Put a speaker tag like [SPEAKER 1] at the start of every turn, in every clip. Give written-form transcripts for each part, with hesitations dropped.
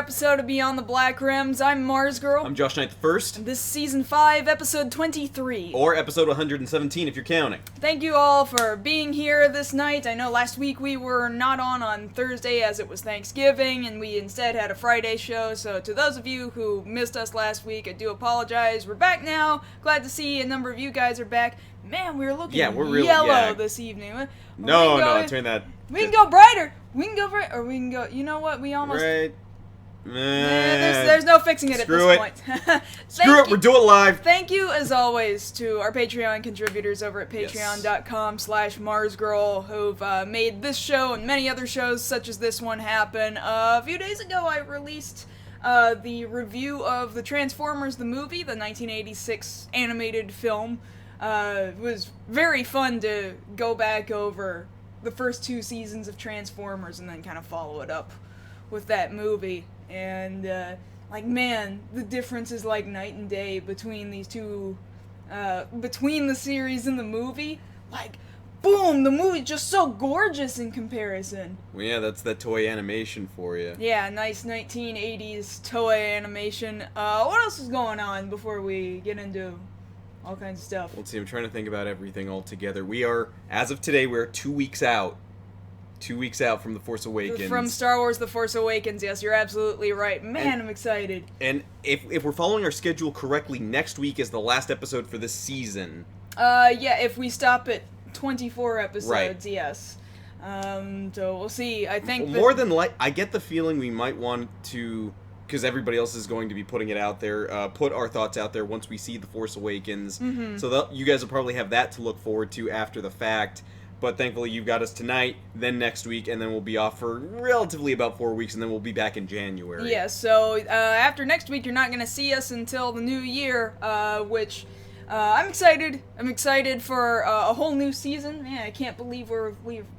[SPEAKER 1] episode of Beyond the Black Rims. I'm Mars Girl.
[SPEAKER 2] I'm Josh Knight the First.
[SPEAKER 1] And this is Season 5, Episode 23.
[SPEAKER 2] Or Episode 117 if you're counting.
[SPEAKER 1] Thank you all for being here this night. I know last week we were not on Thursday as it was Thanksgiving, and we instead had a Friday show, so to those of you who missed us last week, I do apologize. We're back now. Glad to see a number of you guys are back. Man, we're looking yellow this evening.
[SPEAKER 2] No, turn that...
[SPEAKER 1] We can go brighter. We can go bright, or we can go. You know what? We almost.
[SPEAKER 2] Right.
[SPEAKER 1] There's no fixing it at this point.
[SPEAKER 2] Screw it. We're doing it live.
[SPEAKER 1] Thank you, as always, to our Patreon contributors over at patreon.com/MarsGirl who've made this show and many other shows such as this one happen. A few days ago, I released the review of the Transformers the movie, the 1986 animated film. It was very fun to go back over the first two seasons of Transformers and then kind of follow it up with that movie. And, man, the difference is like night and day between these two, between the series and the movie. Like, boom, the movie's just so gorgeous in comparison.
[SPEAKER 2] Well, yeah, that's that toy animation for you.
[SPEAKER 1] Yeah, nice 1980s toy animation. What else is going on before we get into all kinds of stuff?
[SPEAKER 2] Let's see, I'm trying to think about everything all together. We are, as of today, we're 2 weeks out. 2 weeks out from The Force Awakens.
[SPEAKER 1] From Star Wars The Force Awakens, yes, you're absolutely right. Man, I'm excited.
[SPEAKER 2] And if we're following our schedule correctly, next week is the last episode for this season.
[SPEAKER 1] Yeah, if we stop at 24 episodes,
[SPEAKER 2] right.
[SPEAKER 1] Yes. So we'll see. I think
[SPEAKER 2] more than I get the feeling we might want to, because everybody else is going to be putting it out there, put our thoughts out there once we see The Force Awakens.
[SPEAKER 1] Mm-hmm.
[SPEAKER 2] So you guys will probably have that to look forward to after the fact. But thankfully you've got us tonight, then next week, and then we'll be off for relatively about 4 weeks, and then we'll be back in January.
[SPEAKER 1] Yeah, so after next week you're not going to see us until the new year, which I'm excited. I'm excited for a whole new season. Man, I can't believe we're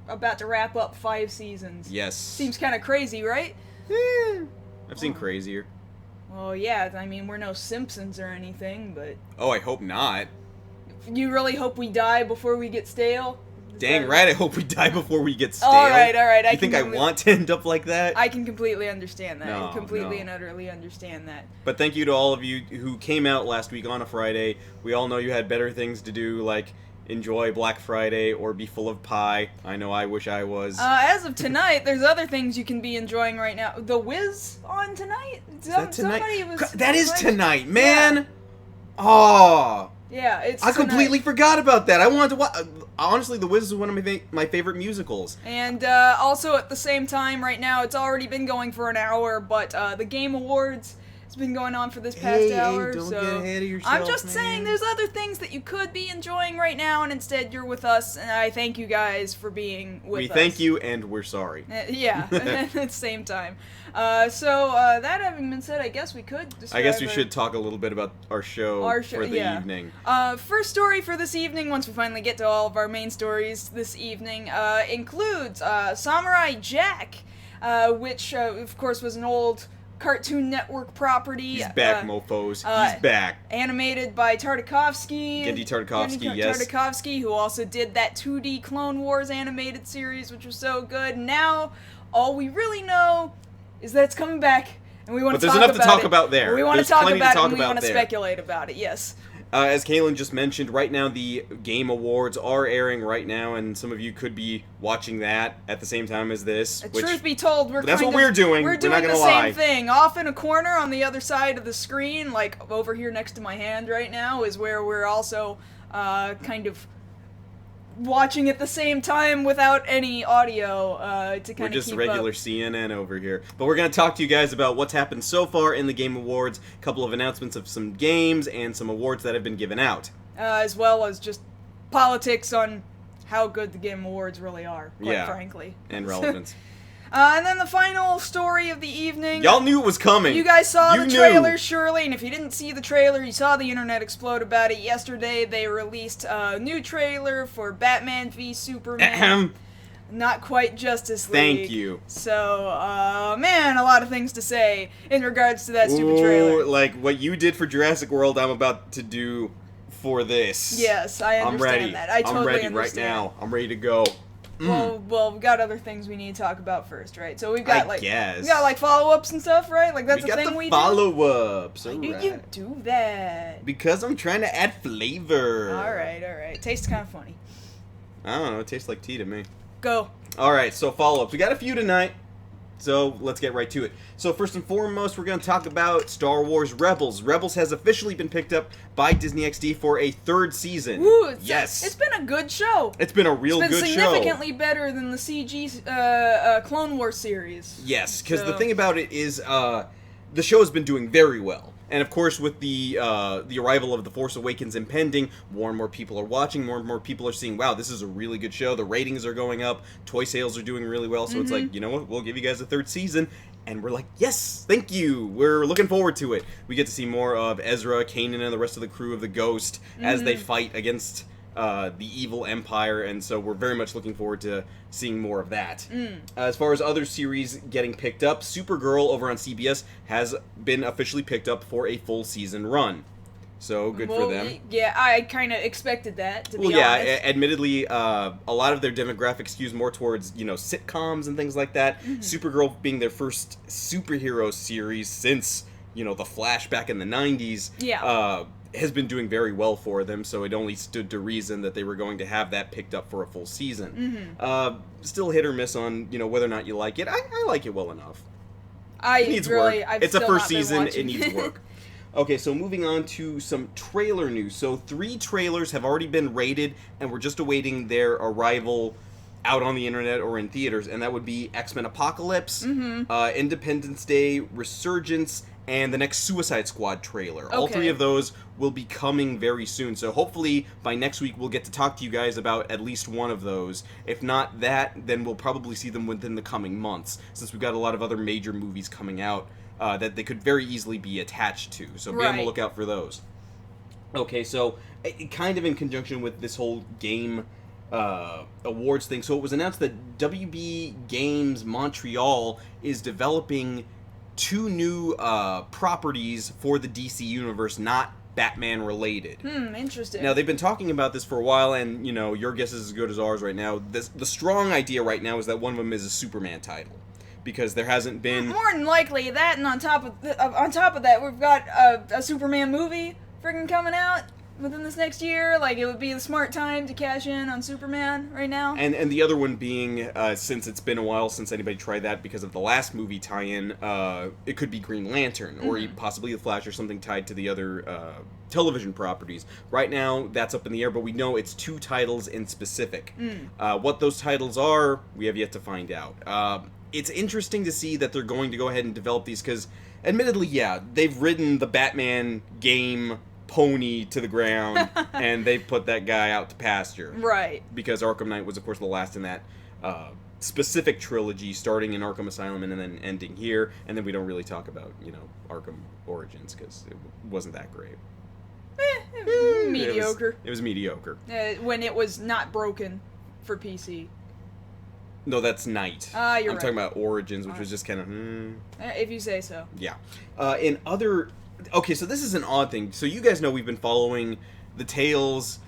[SPEAKER 1] about to wrap up 5 seasons.
[SPEAKER 2] Yes.
[SPEAKER 1] Seems kind of crazy, right?
[SPEAKER 2] I've seen crazier.
[SPEAKER 1] Well, yeah, I mean, we're no Simpsons or anything, but...
[SPEAKER 2] Oh, I hope not.
[SPEAKER 1] You really hope we die before we get stale?
[SPEAKER 2] Dang right, I hope we die before we get stale.
[SPEAKER 1] Alright.
[SPEAKER 2] You think I want to end up like that?
[SPEAKER 1] I can completely understand that.
[SPEAKER 2] No,
[SPEAKER 1] I completely and utterly understand that.
[SPEAKER 2] But thank you to all of you who came out last week on a Friday. We all know you had better things to do, like enjoy Black Friday or be full of pie. I know I wish I was.
[SPEAKER 1] As of tonight, there's other things you can be enjoying right now. The Wiz on tonight?
[SPEAKER 2] Is that tonight? That is
[SPEAKER 1] like,
[SPEAKER 2] tonight, man!
[SPEAKER 1] Yeah.
[SPEAKER 2] Oh!
[SPEAKER 1] Yeah, it's
[SPEAKER 2] I
[SPEAKER 1] tonight.
[SPEAKER 2] completely forgot about that. I wanted to watch. Honestly, The Wiz is one of my favorite musicals.
[SPEAKER 1] And also at the same time, right now, it's already been going for an hour, but the Game Awards has been going on for this past hour.
[SPEAKER 2] Don't
[SPEAKER 1] so
[SPEAKER 2] get ahead of yourself,
[SPEAKER 1] I'm just
[SPEAKER 2] man.
[SPEAKER 1] saying there's other things that you could be enjoying right now, and instead you're with us, and I thank you guys for being with us.
[SPEAKER 2] We thank you, and we're sorry.
[SPEAKER 1] Yeah, at the same time. That having been said, I guess we could describe
[SPEAKER 2] I guess we should talk a little bit about our show for the evening.
[SPEAKER 1] First story for this evening, once we finally get to all of our main stories this evening, includes Samurai Jack, which, of course, was an old Cartoon Network property.
[SPEAKER 2] He's back, mofos. He's back.
[SPEAKER 1] Animated by Tartakovsky.
[SPEAKER 2] Genndy Tartakovsky, yes.
[SPEAKER 1] Tartakovsky, who also did that 2D Clone Wars animated series, which was so good. Now, all we really know is that it's coming back, and we want to talk about it.
[SPEAKER 2] But there's enough to talk about there.
[SPEAKER 1] We want to talk about it, and we want to
[SPEAKER 2] there.
[SPEAKER 1] speculate about it, yes.
[SPEAKER 2] As Kaylin just mentioned, right now the Game Awards are airing right now, and some of you could be watching that at the same time as this.
[SPEAKER 1] Truth be told,
[SPEAKER 2] that's what we're doing.
[SPEAKER 1] We're doing
[SPEAKER 2] not gonna
[SPEAKER 1] the
[SPEAKER 2] lie.
[SPEAKER 1] same thing. Off in a corner on the other side of the screen, like over here next to my hand right now, is where we're also kind of watching at the same time without any audio to kind of keep up.
[SPEAKER 2] We're just regular CNN over here. But we're going to talk to you guys about what's happened so far in the Game Awards, a couple of announcements of some games, and some awards that have been given out.
[SPEAKER 1] As well as just politics on how good the Game Awards really are, quite frankly.
[SPEAKER 2] And relevance.
[SPEAKER 1] And then the final story of the evening.
[SPEAKER 2] Y'all knew it was coming.
[SPEAKER 1] You guys saw the trailer, surely, and if you didn't see the trailer, you saw the internet explode about it yesterday. They released a new trailer for Batman v Superman. Not quite Justice League.
[SPEAKER 2] Thank you.
[SPEAKER 1] So, man, a lot of things to say in regards to that stupid trailer.
[SPEAKER 2] Like what you did for Jurassic World, I'm about to do for this.
[SPEAKER 1] Yes, I understand that. I totally
[SPEAKER 2] I'm ready
[SPEAKER 1] understand.
[SPEAKER 2] right now. I'm ready to go.
[SPEAKER 1] Well, we've got other things we need to talk about first, right? So we've got
[SPEAKER 2] I guess.
[SPEAKER 1] we got like follow-ups and stuff, right? Like that's
[SPEAKER 2] we
[SPEAKER 1] a
[SPEAKER 2] got
[SPEAKER 1] thing
[SPEAKER 2] the
[SPEAKER 1] we
[SPEAKER 2] follow-ups.
[SPEAKER 1] do. Why
[SPEAKER 2] Alright.
[SPEAKER 1] do you do that?
[SPEAKER 2] Because I'm trying to add flavor.
[SPEAKER 1] All right. Tastes kind of funny.
[SPEAKER 2] I don't know. It tastes like tea to me.
[SPEAKER 1] Go.
[SPEAKER 2] All right, so follow-ups. We got a few tonight, so let's get right to it. So first and foremost, we're going to talk about Star Wars Rebels. Rebels has officially been picked up by Disney XD for a third season.
[SPEAKER 1] Woo!
[SPEAKER 2] Yes.
[SPEAKER 1] It's been a good show.
[SPEAKER 2] It's been a real good show.
[SPEAKER 1] It's been significantly better than the CG Clone Wars series.
[SPEAKER 2] Yes, because the
[SPEAKER 1] So-
[SPEAKER 2] thing about it is the show has been doing very well. And of course, with the arrival of The Force Awakens impending, more and more people are watching, more and more people are seeing, wow, this is a really good show, the ratings are going up, toy sales are doing really well, so it's like, you know what, we'll give you guys a third season. And we're like, yes, thank you, we're looking forward to it. We get to see more of Ezra, Kanan, and the rest of the crew of the Ghost as they fight against the evil Empire, and so we're very much looking forward to seeing more of that. As far as other series getting picked up, Supergirl over on CBS has been officially picked up for a full season run. So good for them.
[SPEAKER 1] Yeah, I kind of expected that, to be
[SPEAKER 2] Well, yeah,
[SPEAKER 1] honest.
[SPEAKER 2] admittedly, a lot of their demographic skews more towards, sitcoms and things like that. Supergirl being their first superhero series since, the Flash back in the 90s.
[SPEAKER 1] Yeah.
[SPEAKER 2] Has been doing very well for them, so it only stood to reason that they were going to have that picked up for a full season. Still hit or miss on, whether or not you like it. I like it well enough. It needs work. It's a first season, it needs work. Okay, so moving on to some trailer news. So 3 trailers have already been rated, and we're just awaiting their arrival out on the internet or in theaters, and that would be X-Men Apocalypse, Independence Day, Resurgence, and the next Suicide Squad trailer. All 3 of those will be coming very soon, so hopefully by next week we'll get to talk to you guys about at least one of those. If not that, then we'll probably see them within the coming months, since we've got a lot of other major movies coming out that they could very easily be attached to, so be on the lookout for those. Okay, so kind of in conjunction with this whole game awards thing, so it was announced that WB Games Montreal is developing 2 new properties for the DC universe, not Batman related.
[SPEAKER 1] Interesting.
[SPEAKER 2] Now, they've been talking about this for a while, and, your guess is as good as ours right now. The strong idea right now is that one of them is a Superman title, because there hasn't been...
[SPEAKER 1] More than likely that, and on top of that, we've got a Superman movie friggin' coming out within this next year. Like, it would be the smart time to cash in on Superman right now.
[SPEAKER 2] And the other one being, since it's been a while since anybody tried that because of the last movie tie-in, it could be Green Lantern, or possibly The Flash, or something tied to the other television properties. Right now, that's up in the air, but we know it's 2 titles in specific. What those titles are, we have yet to find out. It's interesting to see that they're going to go ahead and develop these, because, admittedly, yeah, they've ridden the Batman game pony to the ground, and they put that guy out to pasture.
[SPEAKER 1] Right.
[SPEAKER 2] Because Arkham Knight was, of course, the last in that specific trilogy, starting in Arkham Asylum and then ending here, and then we don't really talk about, Arkham Origins, because it wasn't that great.
[SPEAKER 1] Mediocre.
[SPEAKER 2] It was mediocre.
[SPEAKER 1] When it was not broken for PC.
[SPEAKER 2] No, that's Knight.
[SPEAKER 1] You're
[SPEAKER 2] I'm
[SPEAKER 1] right.
[SPEAKER 2] talking about Origins, which was just kind of,
[SPEAKER 1] If you say so.
[SPEAKER 2] Yeah. In other... Okay, so this is an odd thing. So you guys know we've been following the tales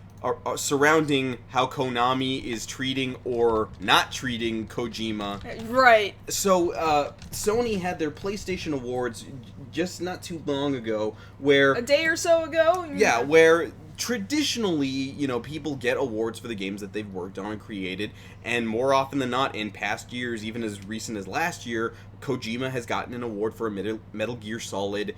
[SPEAKER 2] surrounding how Konami is treating or not treating Kojima.
[SPEAKER 1] Right.
[SPEAKER 2] So, Sony had their PlayStation Awards just not too long ago, where...
[SPEAKER 1] A day or so ago?
[SPEAKER 2] Yeah, where traditionally, people get awards for the games that they've worked on and created, and more often than not, in past years, even as recent as last year, Kojima has gotten an award for a Metal Gear Solid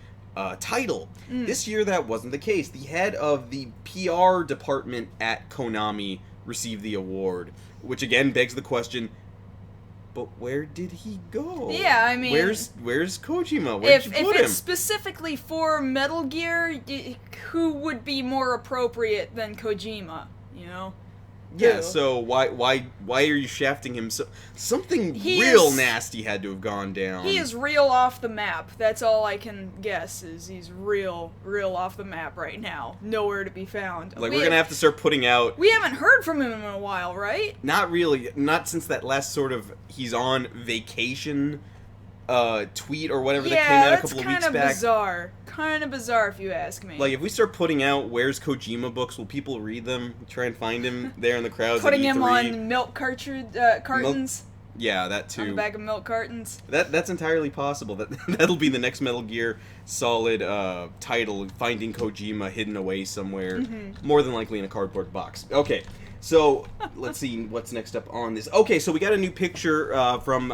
[SPEAKER 2] title. This year, that wasn't the case. The head of the PR department at Konami received the award, which again begs the question, but where did he go?
[SPEAKER 1] Yeah, I mean...
[SPEAKER 2] Where's Kojima? Where'd you put
[SPEAKER 1] if
[SPEAKER 2] him?
[SPEAKER 1] it's specifically for Metal Gear, who would be more appropriate than Kojima,
[SPEAKER 2] Yeah,
[SPEAKER 1] Who?
[SPEAKER 2] so why are you shafting him? Something
[SPEAKER 1] He
[SPEAKER 2] real
[SPEAKER 1] is-
[SPEAKER 2] nasty had to have gone down.
[SPEAKER 1] He is real off the map. That's all I can guess, is he's real off the map right now. Nowhere to be found.
[SPEAKER 2] Like, we're gonna have to start putting out...
[SPEAKER 1] We haven't heard from him in a while, right?
[SPEAKER 2] Not really. Not since that last sort of... He's on vacation tweet or whatever that came out a couple of weeks back.
[SPEAKER 1] Yeah, that's kind of bizarre if you ask me.
[SPEAKER 2] Like, if we start putting out Where's Kojima books, will people read them? Try and find him there in the crowds
[SPEAKER 1] Putting
[SPEAKER 2] at E3?
[SPEAKER 1] him on milk cartons?
[SPEAKER 2] Yeah, that too.
[SPEAKER 1] On the back of milk cartons?
[SPEAKER 2] That's entirely possible. That'll be the next Metal Gear Solid title, Finding Kojima Hidden Away Somewhere. Mm-hmm. More than likely in a cardboard box. Okay, so let's see what's next up on this. Okay, so we got a new picture from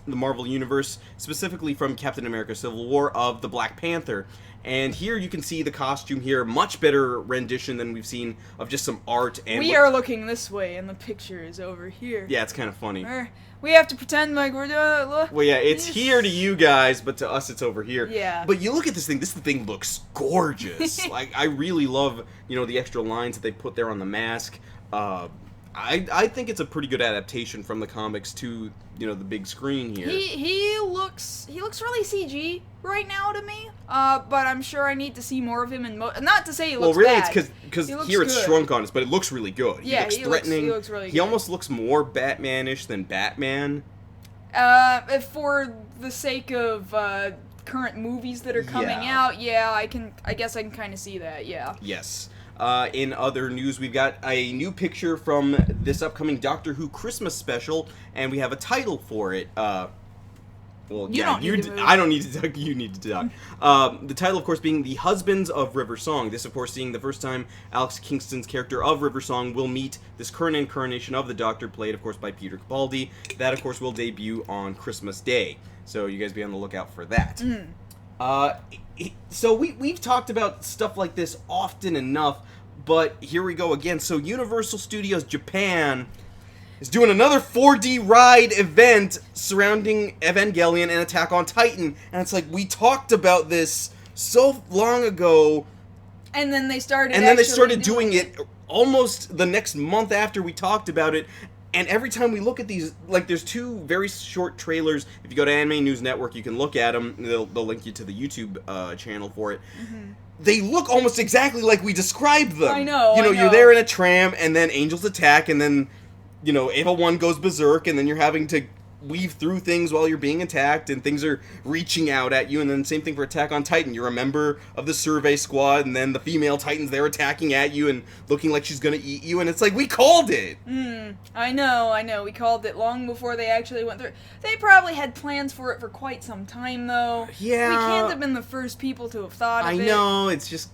[SPEAKER 2] the Marvel Universe, specifically from Captain America Civil War, of the Black Panther. And here you can see the costume here, much better rendition than we've seen of just some art. And
[SPEAKER 1] we are looking this way, and the picture is over here.
[SPEAKER 2] Yeah, it's kind of funny.
[SPEAKER 1] We have to pretend like we're doing. Look.
[SPEAKER 2] Well, yeah, it's here to you guys, but to us it's over here.
[SPEAKER 1] Yeah.
[SPEAKER 2] But you look at this thing looks gorgeous. Like, I really love, the extra lines that they put there on the mask. I think it's a pretty good adaptation from the comics to, the big screen here.
[SPEAKER 1] He looks really CG right now to me. But I'm sure I need to see more of him in not to say he looks
[SPEAKER 2] bad. Well, really,
[SPEAKER 1] bad.
[SPEAKER 2] it's because here it's shrunk on us, but it looks really good.
[SPEAKER 1] Yeah,
[SPEAKER 2] he looks threatening.
[SPEAKER 1] He looks really good.
[SPEAKER 2] He almost looks more Batman-ish than Batman.
[SPEAKER 1] For the sake of current movies that are coming out, I guess I can kind of see that. Yeah.
[SPEAKER 2] Yes. In other news, we've got a new picture from this upcoming Doctor Who Christmas special, and we have a title for it. I don't need to talk. You need to talk. The title, of course, being The Husbands of River Song. This, of course, being the first time Alex Kingston's character of River Song will meet this current incarnation of the Doctor, played, of course, by Peter Capaldi. That, of course, will debut on Christmas Day. So you guys be on the lookout for that. So we've talked about stuff like this often enough, but here we go again. So Universal Studios Japan is doing another 4D ride event surrounding Evangelion and Attack on Titan, and it's like, we talked about this so long ago,
[SPEAKER 1] and then they started
[SPEAKER 2] doing it almost the next month after we talked about it. And every time we look at these, like, there's two very short trailers. If you go to Anime News Network, you can look at them. They'll link you to the YouTube channel for it. Mm-hmm. They look almost exactly like we described them.
[SPEAKER 1] I know.
[SPEAKER 2] You're there in a tram, and then angels attack, and then, Eva 1 goes berserk, and then you're having to weave through things while you're being attacked, and things are reaching out at you. And then same thing for Attack on Titan. You're a member of the survey squad, and then the female Titans, they're attacking at you and looking like she's gonna eat you, and it's like, we called it!
[SPEAKER 1] I know, we called it long before they actually went through. They probably had plans for it for quite some time, though.
[SPEAKER 2] Yeah.
[SPEAKER 1] We can't have been the first people to have thought of it.
[SPEAKER 2] I know, it's just,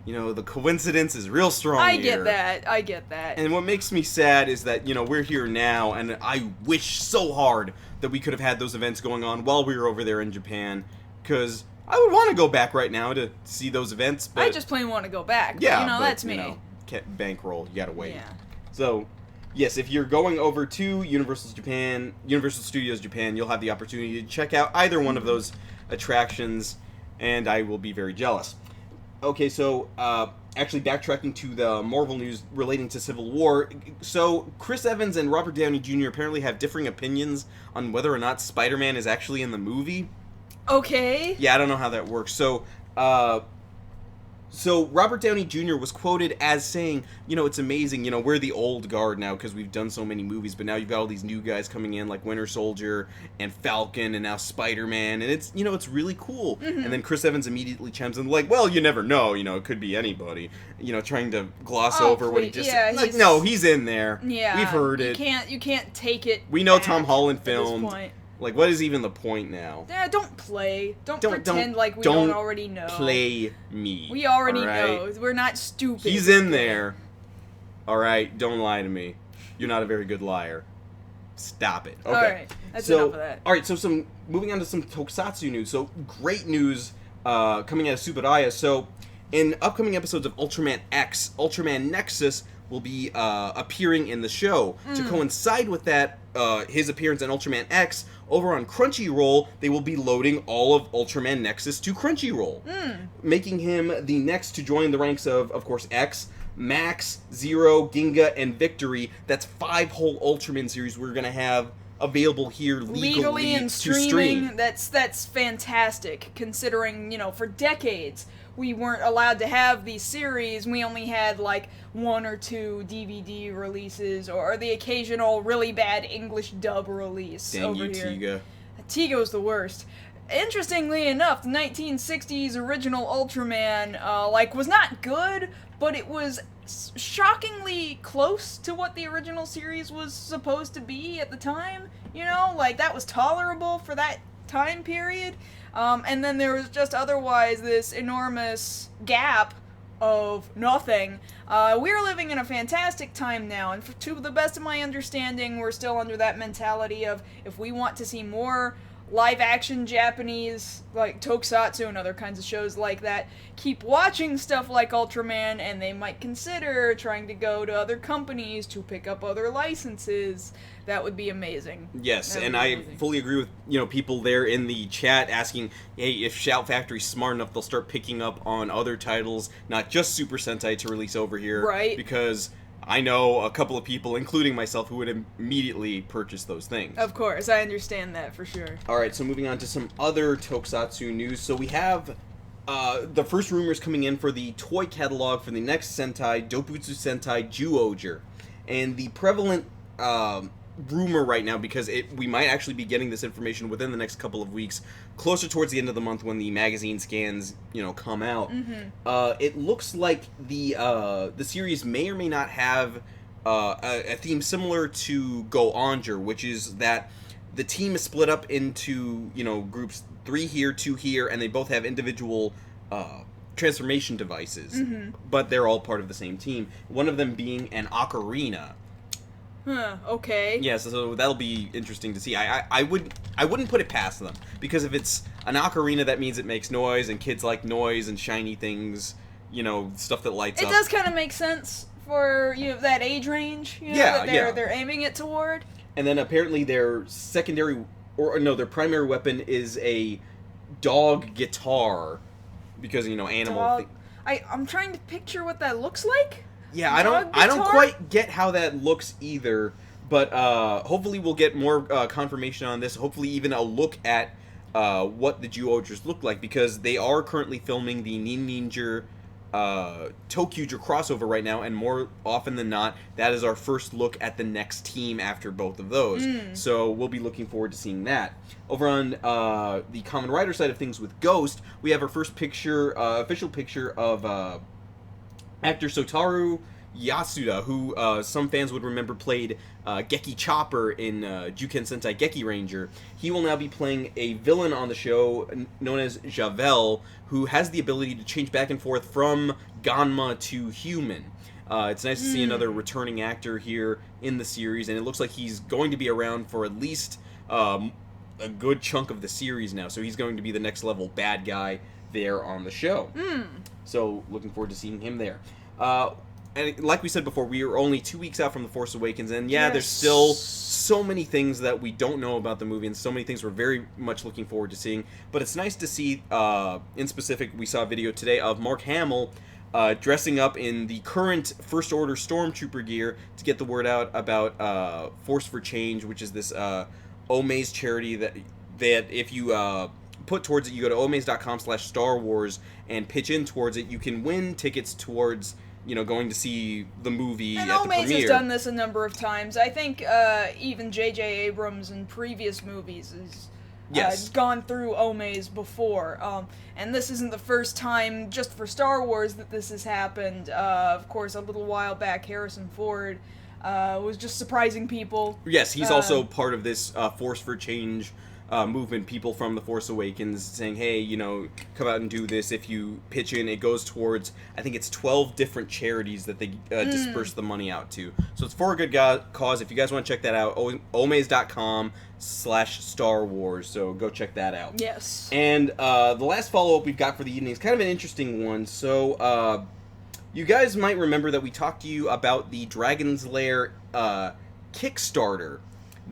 [SPEAKER 2] the coincidence is real strong
[SPEAKER 1] I
[SPEAKER 2] here.
[SPEAKER 1] get that.
[SPEAKER 2] And what makes me sad is that, we're here now, and I wish so hard that we could have had those events going on while we were over there in Japan, because I would want to go back right now to see those events, but...
[SPEAKER 1] I just plain want to go back.
[SPEAKER 2] Yeah,
[SPEAKER 1] but, that's me.
[SPEAKER 2] Bankroll, you gotta wait.
[SPEAKER 1] Yeah.
[SPEAKER 2] So, yes, if you're going over to Universal Studios Japan, you'll have the opportunity to check out either one of those attractions, and I will be very jealous. Okay, so, actually backtracking to the Marvel news relating to Civil War, so Chris Evans and Robert Downey Jr. apparently have differing opinions on whether or not Spider-Man is actually in the movie.
[SPEAKER 1] Okay.
[SPEAKER 2] Yeah, I don't know how that works. So Robert Downey Jr. was quoted as saying, it's amazing, we're the old guard now because we've done so many movies, but now you've got all these new guys coming in like Winter Soldier and Falcon and now Spider-Man, and it's, it's really cool. Mm-hmm. And then Chris Evans immediately chimes in like, well, you never know, it could be anybody, trying to gloss over what he just said. Like, no, he's in there.
[SPEAKER 1] Yeah.
[SPEAKER 2] We've heard it.
[SPEAKER 1] You can't take it.
[SPEAKER 2] We know Tom Holland filmed. Like, what is even the point now?
[SPEAKER 1] Yeah, don't play. Don't pretend like we don't already know.
[SPEAKER 2] Play me.
[SPEAKER 1] We already know. We're not stupid.
[SPEAKER 2] He's in there. Alright, don't lie to me. You're not a very good liar. Stop it. Okay.
[SPEAKER 1] Alright, that's enough of that.
[SPEAKER 2] Alright, so moving on to some Tokusatsu news. So, great news coming out of Tsuburaya. So, in upcoming episodes of Ultraman X, Ultraman Nexus will be appearing in the show. To coincide with that, his appearance in Ultraman X, over on Crunchyroll, they will be loading all of Ultraman Nexus to Crunchyroll, making him the next to join the ranks of course, X, Max, Zero, Ginga, and Victory. That's 5 whole Ultraman series we're going to have available here legally
[SPEAKER 1] and
[SPEAKER 2] to stream.
[SPEAKER 1] That's fantastic, considering, for decades we weren't allowed to have these series. We only had like 1 or 2 DVD releases or the occasional really bad English dub release
[SPEAKER 2] Dang
[SPEAKER 1] over
[SPEAKER 2] you,
[SPEAKER 1] here.
[SPEAKER 2] Tiga.
[SPEAKER 1] Tigo's the worst. Interestingly enough, the 1960s original Ultraman, was not good, but it was shockingly close to what the original series was supposed to be at the time, that was tolerable for that time period, and then there was just otherwise this enormous gap of nothing. We're living in a fantastic time now, and to the best of my understanding, we're still under that mentality of if we want to see more live-action Japanese, like Tokusatsu and other kinds of shows like that, keep watching stuff like Ultraman, and they might consider trying to go to other companies to pick up other licenses. That would be amazing.
[SPEAKER 2] Yes, and I fully agree with, people there in the chat asking, hey, if Shout Factory's smart enough, they'll start picking up on other titles, not just Super Sentai to release over here.
[SPEAKER 1] Right.
[SPEAKER 2] Because I know a couple of people, including myself, who would immediately purchase those things.
[SPEAKER 1] Of course, I understand that for sure.
[SPEAKER 2] Alright, so moving on to some other Tokusatsu news. So we have the first rumors coming in for the toy catalog for the next Sentai, Dobutsu Sentai Zyuohger. And the prevalent rumor right now, because we might actually be getting this information within the next couple of weeks, closer towards the end of the month when the magazine scans, come out. It looks like the series may or may not have a theme similar to Go Onger, which is that the team is split up into, groups 3 here, 2 here, and they both have individual transformation devices, but they're all part of the same team. One of them being an ocarina.
[SPEAKER 1] Huh, okay.
[SPEAKER 2] Yeah, so that'll be interesting to see. I wouldn't put it past them, because if it's an ocarina, that means it makes noise, and kids like noise and shiny things, stuff that lights up.
[SPEAKER 1] It does kind of make sense for that age range, that they're aiming it toward.
[SPEAKER 2] And then apparently their their primary weapon is a dog guitar, because animal.
[SPEAKER 1] I'm trying to picture what that looks like.
[SPEAKER 2] Yeah, I don't quite get how that looks either, but hopefully we'll get more confirmation on this. Hopefully even a look at what the Zyuohgers look like, because they are currently filming the Ninja Tokyuger crossover right now, and more often than not, that is our first look at the next team after both of those. So we'll be looking forward to seeing that. Over on the Kamen Rider side of things with Ghost, we have our first picture, official picture of actor Sotaru Yasuda, who some fans would remember played Geki Chopper in Juken Sentai Geki Ranger. He will now be playing a villain on the show known as Javel, who has the ability to change back and forth from Ganma to human. It's nice to see another returning actor here in the series, and it looks like he's going to be around for at least a good chunk of the series now, so he's going to be the next level bad guy there on the show. So, looking forward to seeing him there. And like we said before, we are only 2 weeks out from The Force Awakens, and there's still so many things that we don't know about the movie, and so many things we're very much looking forward to seeing. But it's nice to see, in specific, we saw a video today of Mark Hamill dressing up in the current First Order Stormtrooper gear to get the word out about Force for Change, which is this Omaze charity that if you put towards it, you go to omaze.com/Star Wars and pitch in towards it, you can win tickets towards, going to see the movie
[SPEAKER 1] and
[SPEAKER 2] at the premiere.
[SPEAKER 1] Omaze has done this a number of times. I think even J.J. Abrams in previous movies has gone through Omaze before. And this isn't the first time just for Star Wars that this has happened. Of course, a little while back, Harrison Ford was just surprising people.
[SPEAKER 2] Yes, he's also part of this Force for Change movement. People from The Force Awakens saying, hey, come out and do this. If you pitch in, it goes towards, I think it's 12 different charities that they disperse the money out to. So it's for a good cause. If you guys want to check that out, omaze.com/Star Wars. So go check that out.
[SPEAKER 1] Yes.
[SPEAKER 2] And the last follow-up we've got for the evening is kind of an interesting one. So you guys might remember that we talked to you about the Dragon's Lair Kickstarter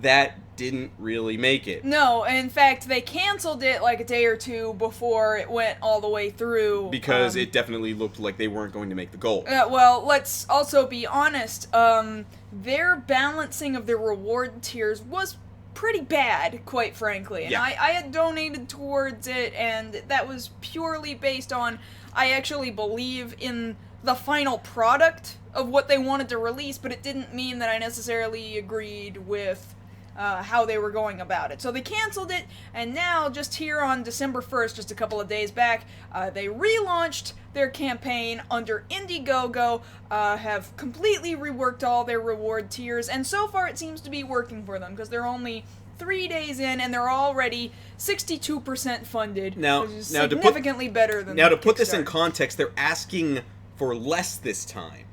[SPEAKER 2] that didn't really make it.
[SPEAKER 1] No, in fact, they canceled it like a day or two before it went all the way through.
[SPEAKER 2] Because it definitely looked like they weren't going to make the goal.
[SPEAKER 1] Well, let's also be honest. Their balancing of their reward tiers was pretty bad, quite frankly. And I had donated towards it, and that was purely based on I actually believe in the final product of what they wanted to release, but it didn't mean that I necessarily agreed with how they were going about it. So they canceled it, and now, just here on December 1st, just a couple of days back, they relaunched their campaign under Indiegogo, have completely reworked all their reward tiers, and so far it seems to be working for them, because they're only 3 days in, and they're already 62% funded, which is significantly better than
[SPEAKER 2] to put this in context, they're asking for less this time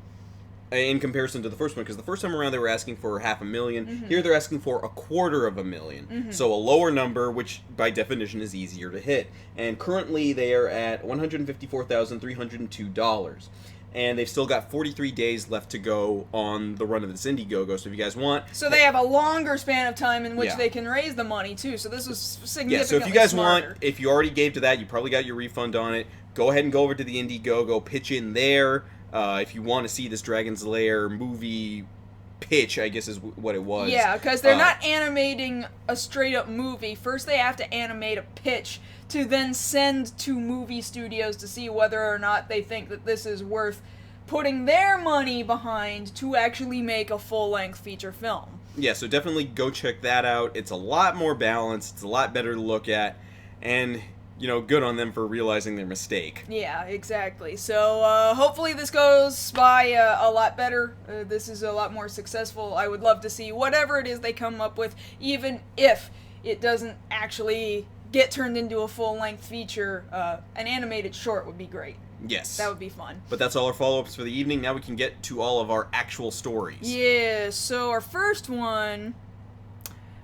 [SPEAKER 2] in comparison to the first one, because the first time around they were asking for $500,000. Here they're asking for $250,000. So a lower number, which by definition is easier to hit. And currently they are at $154,302. And they've still got 43 days left to go on the run of this Indiegogo, so if you guys want...
[SPEAKER 1] So they have a longer span of time in which they can raise the money, too, so this was significantly
[SPEAKER 2] so if you guys
[SPEAKER 1] smarter.
[SPEAKER 2] want, if you already gave to that, you probably got your refund on it, go ahead and go over to the Indiegogo, pitch in there. If you want to see this Dragon's Lair movie pitch, I guess is what it was.
[SPEAKER 1] Yeah, because they're not animating a straight-up movie. First they have to animate a pitch to then send to movie studios to see whether or not they think that this is worth putting their money behind to actually make a full-length feature film.
[SPEAKER 2] Yeah, so definitely go check that out. It's a lot more balanced. It's a lot better to look at. And... good on them for realizing their mistake.
[SPEAKER 1] Yeah, exactly. So, hopefully this goes by a lot better. This is a lot more successful. I would love to see whatever it is they come up with, even if it doesn't actually get turned into a full-length feature. An animated short would be great.
[SPEAKER 2] Yes.
[SPEAKER 1] That would be fun.
[SPEAKER 2] But that's all our follow-ups for the evening. Now we can get to all of our actual stories.
[SPEAKER 1] Yeah, so our first one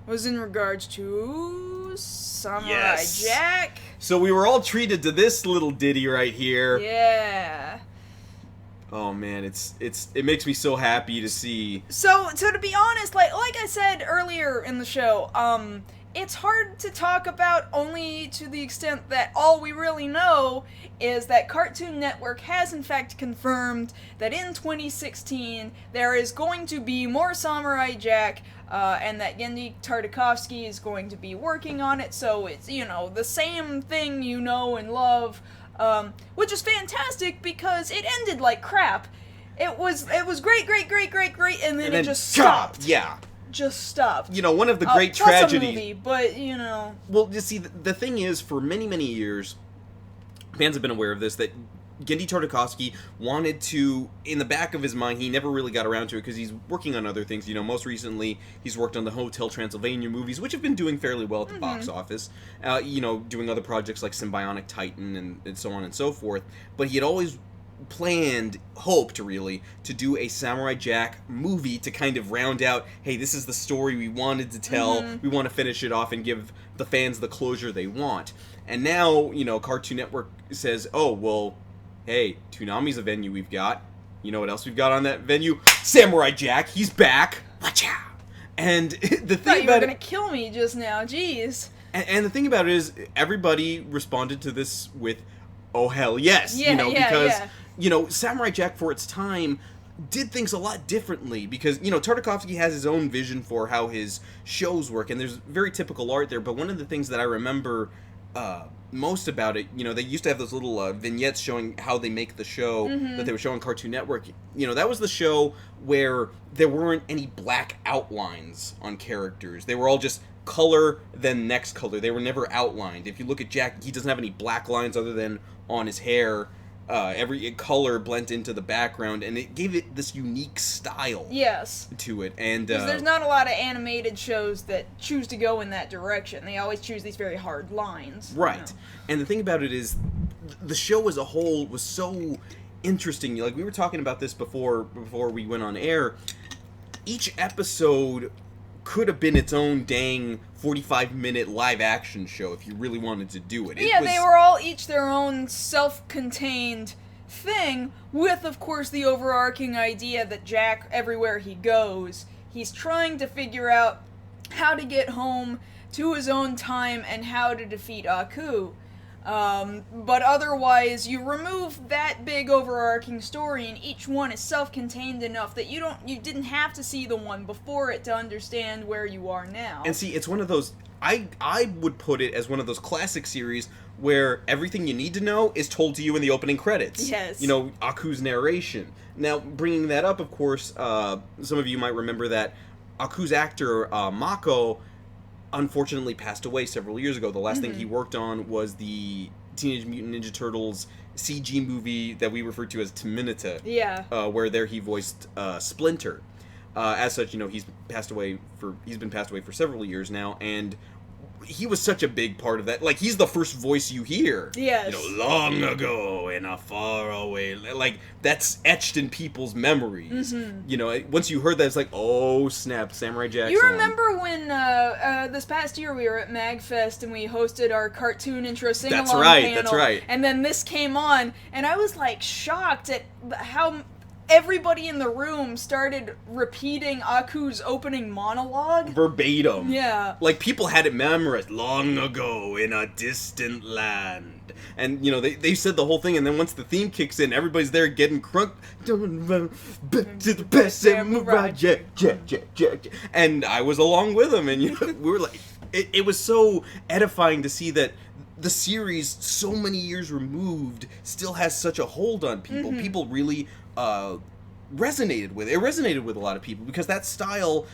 [SPEAKER 1] was in regards to Samurai Jack.
[SPEAKER 2] So we were all treated to this little ditty right here.
[SPEAKER 1] Yeah.
[SPEAKER 2] Oh man, it makes me so happy to see.
[SPEAKER 1] So to be honest, like I said earlier in the show, it's hard to talk about only to the extent that all we really know is that Cartoon Network has in fact confirmed that in 2016 there is going to be more Samurai Jack, and that Genndy Tartakovsky is going to be working on it, so it's, the same thing you know and love, which is fantastic because it ended like crap. It was great, and then it just stopped.
[SPEAKER 2] Yeah.
[SPEAKER 1] Just stopped.
[SPEAKER 2] One of the great tragedies.
[SPEAKER 1] A movie, but,
[SPEAKER 2] Well, you see, the thing is, for many, many years, fans have been aware of this, that Genndy Tartakovsky wanted to, in the back of his mind, he never really got around to it because he's working on other things. Most recently, he's worked on the Hotel Transylvania movies, which have been doing fairly well at the box office. Doing other projects like Symbionic Titan and so on and so forth. But he had always hoped really, to do a Samurai Jack movie to kind of round out, hey, this is the story we wanted to tell, we want to finish it off and give the fans the closure they want. And now, Cartoon Network says, oh, well, hey, Toonami's a venue we've got. You know what else we've got on that venue? Samurai Jack, he's back! Watcha! And the thing
[SPEAKER 1] you were gonna kill me just now, jeez.
[SPEAKER 2] And the thing about it is, everybody responded to this with, oh hell yes! Because Samurai Jack for its time did things a lot differently because, Tartakovsky has his own vision for how his shows work, and there's very typical art there, but one of the things that I remember most about it, they used to have those little vignettes showing how they make the show that they would show on Cartoon Network. That was the show where there weren't any black outlines on characters. They were all just color, then next color. They were never outlined. If you look at Jack, he doesn't have any black lines other than on his hair. Every color blent into the background, and it gave it this unique style to it. And
[SPEAKER 1] there's not a lot of animated shows that choose to go in that direction. They always choose these very hard lines.
[SPEAKER 2] Right. And the thing about it is, the show as a whole was so interesting. Like, we were talking about this before we went on air. Each episode could have been its own dang 45-minute live-action show if you really wanted to do it.
[SPEAKER 1] They were all each their own self-contained thing, with, of course, the overarching idea that Jack, everywhere he goes, he's trying to figure out how to get home to his own time and how to defeat Aku. But otherwise, you remove that big overarching story, and each one is self-contained enough that you didn't have to see the one before it to understand where you are now.
[SPEAKER 2] And see, it's one of those, I would put it as one of those classic series where everything you need to know is told to you in the opening credits.
[SPEAKER 1] Yes.
[SPEAKER 2] Aku's narration. Now, bringing that up, of course, some of you might remember that Aku's actor, Mako, unfortunately passed away several years ago. The last thing he worked on was the Teenage Mutant Ninja Turtles CG movie that we refer to as Terminator.
[SPEAKER 1] Yeah.
[SPEAKER 2] Where there he voiced Splinter. As such, he's been passed away for several years now, and he was such a big part of that. Like, he's the first voice you hear.
[SPEAKER 1] Yes.
[SPEAKER 2] Long ago in a far away... Like, that's etched in people's memories. Once you heard that, it's like, oh, snap, Samurai Jack
[SPEAKER 1] You
[SPEAKER 2] song.
[SPEAKER 1] remember when, this past year we were at MagFest and we hosted our cartoon intro sing-along panel?
[SPEAKER 2] That's right.
[SPEAKER 1] And then this came on, and I was, like, shocked at how... everybody in the room started repeating Aku's opening monologue.
[SPEAKER 2] Verbatim.
[SPEAKER 1] Yeah.
[SPEAKER 2] Like, people had it memorized. Long ago in a distant land. And, they said the whole thing, and then once the theme kicks in, everybody's there getting crunk. Back to the best samurai. Jack. And I was along with them, and, we were like... It was so edifying to see that the series, so many years removed, still has such a hold on people. People really... resonated with it. It resonated with a lot of people because that style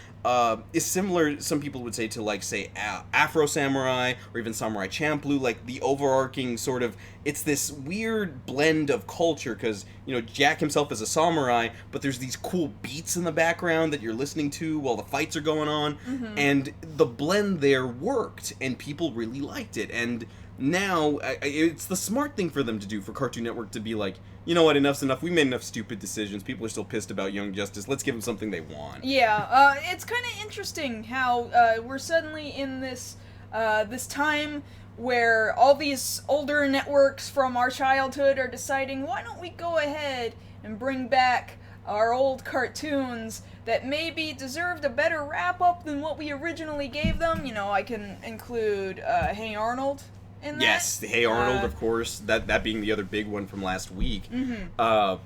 [SPEAKER 2] is similar, some people would say, to, like, say, Afro Samurai or even Samurai Champloo, like the overarching sort of, it's this weird blend of culture because, Jack himself is a samurai, but there's these cool beats in the background that you're listening to while the fights are going on, and the blend there worked, and people really liked it, and now, it's the smart thing for them to do, for Cartoon Network to be like, you know what, enough's enough, we made enough stupid decisions, people are still pissed about Young Justice, let's give them something they want.
[SPEAKER 1] Yeah, it's kind of interesting how we're suddenly in this time where all these older networks from our childhood are deciding, why don't we go ahead and bring back our old cartoons that maybe deserved a better wrap-up than what we originally gave them. I can include Hey Arnold.
[SPEAKER 2] Yes, Hey Arnold, of course, that being the other big one from last week. But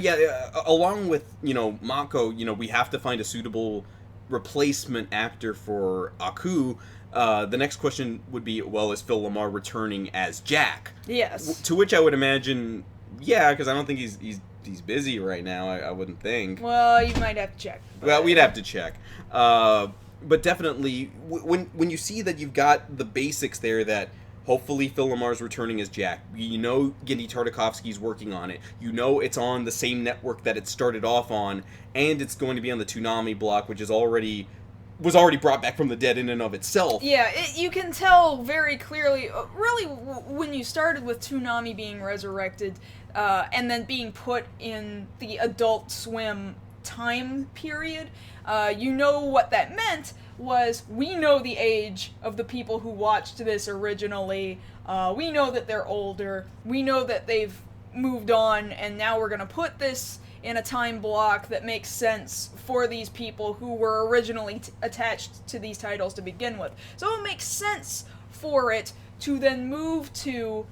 [SPEAKER 2] yeah, along with, Mako, we have to find a suitable replacement actor for Aku. The next question would be, well, is Phil LaMarr returning as Jack?
[SPEAKER 1] Yes.
[SPEAKER 2] To which I would imagine, yeah, because I don't think he's busy right now, I wouldn't think.
[SPEAKER 1] Well, you might have to check.
[SPEAKER 2] Well, we'd have to check. But definitely, when you see that you've got the basics there, that hopefully Phil LaMarr's returning as Jack. Genndy Tartakovsky's working on it. It's on the same network that it started off on, and it's going to be on the Toonami block, which was already brought back from the dead in and of itself.
[SPEAKER 1] Yeah, you can tell very clearly, really, when you started with Toonami being resurrected, and then being put in the Adult Swim time period, what that meant was, we know the age of the people who watched this originally, we know that they're older, we know that they've moved on, and now we're gonna put this in a time block that makes sense for these people who were originally attached to these titles to begin with. So it makes sense for it to then move to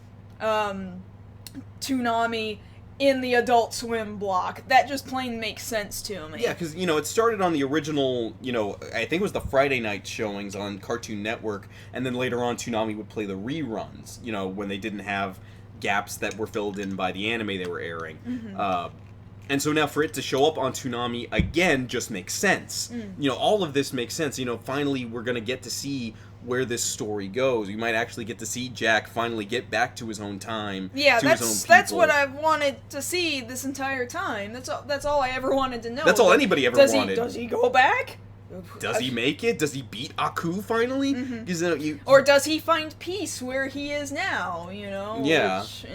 [SPEAKER 1] Toonami in the Adult Swim block. That just plain makes sense to me.
[SPEAKER 2] Yeah, because, it started on the original, I think it was the Friday night showings on Cartoon Network, and then later on Toonami would play the reruns, when they didn't have gaps that were filled in by the anime they were airing. And so now for it to show up on Toonami again just makes sense. All of this makes sense. Finally we're going to get to see where this story goes. You might actually get to see Jack finally get back to his own time.
[SPEAKER 1] Yeah,
[SPEAKER 2] to his own
[SPEAKER 1] that's what I've wanted to see this entire time. That's all I ever wanted to know.
[SPEAKER 2] That's all anybody ever wanted.
[SPEAKER 1] Does he go back?
[SPEAKER 2] Does he make it? Does he beat Aku finally?
[SPEAKER 1] Or does he find peace where he is now?
[SPEAKER 2] Yeah.
[SPEAKER 1] Which,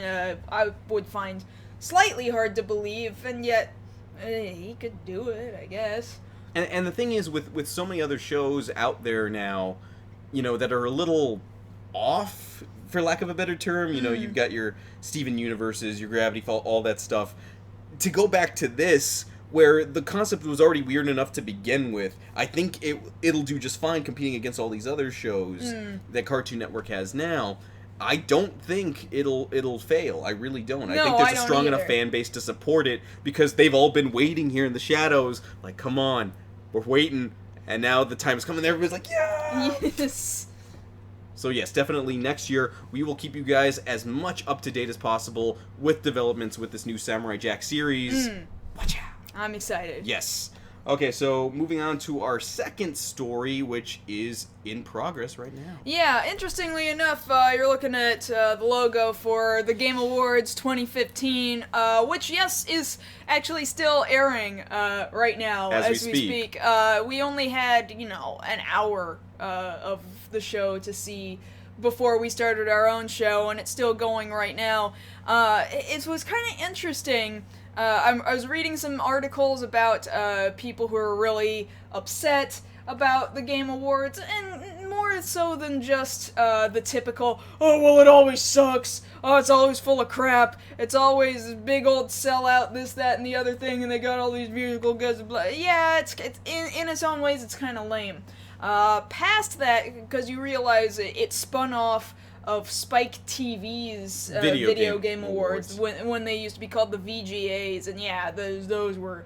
[SPEAKER 1] I would find slightly hard to believe, and yet he could do it, I guess.
[SPEAKER 2] And the thing is, with so many other shows out there now, that are a little off, for lack of a better term, you've got your Steven Universes, your Gravity Falls, all that stuff. To go back to this, where the concept was already weird enough to begin with, I think it'll do just fine competing against all these other shows that Cartoon Network has now. I don't think it'll fail. I really don't. I think there's a strong enough fan base to support it, because they've all been waiting here in the shadows. Like, come on, we're waiting, and now the time's coming. Everybody's like, yeah.
[SPEAKER 1] Yes.
[SPEAKER 2] So yes, definitely next year we will keep you guys as much up to date as possible with developments with this new Samurai Jack series. Watch out.
[SPEAKER 1] I'm excited.
[SPEAKER 2] Yes. Okay, so moving on to our second story, which is in progress right now.
[SPEAKER 1] Yeah, interestingly enough, you're looking at the logo for the Game Awards 2015, which, yes, is actually still airing right now
[SPEAKER 2] as we
[SPEAKER 1] speak. We only had, an hour of the show to see before we started our own show, and it's still going right now. It was kind of interesting. I was reading some articles about people who are really upset about the Game Awards, and more so than just the typical, oh, well, it always sucks, oh, it's always full of crap, it's always a big old sellout, this, that, and the other thing, and they got all these musical goods, blah. Yeah, it's in its own ways, it's kind of lame. Past that, because you realize it spun off of Spike TV's Video Game Awards when they used to be called the VGAs, and yeah, those were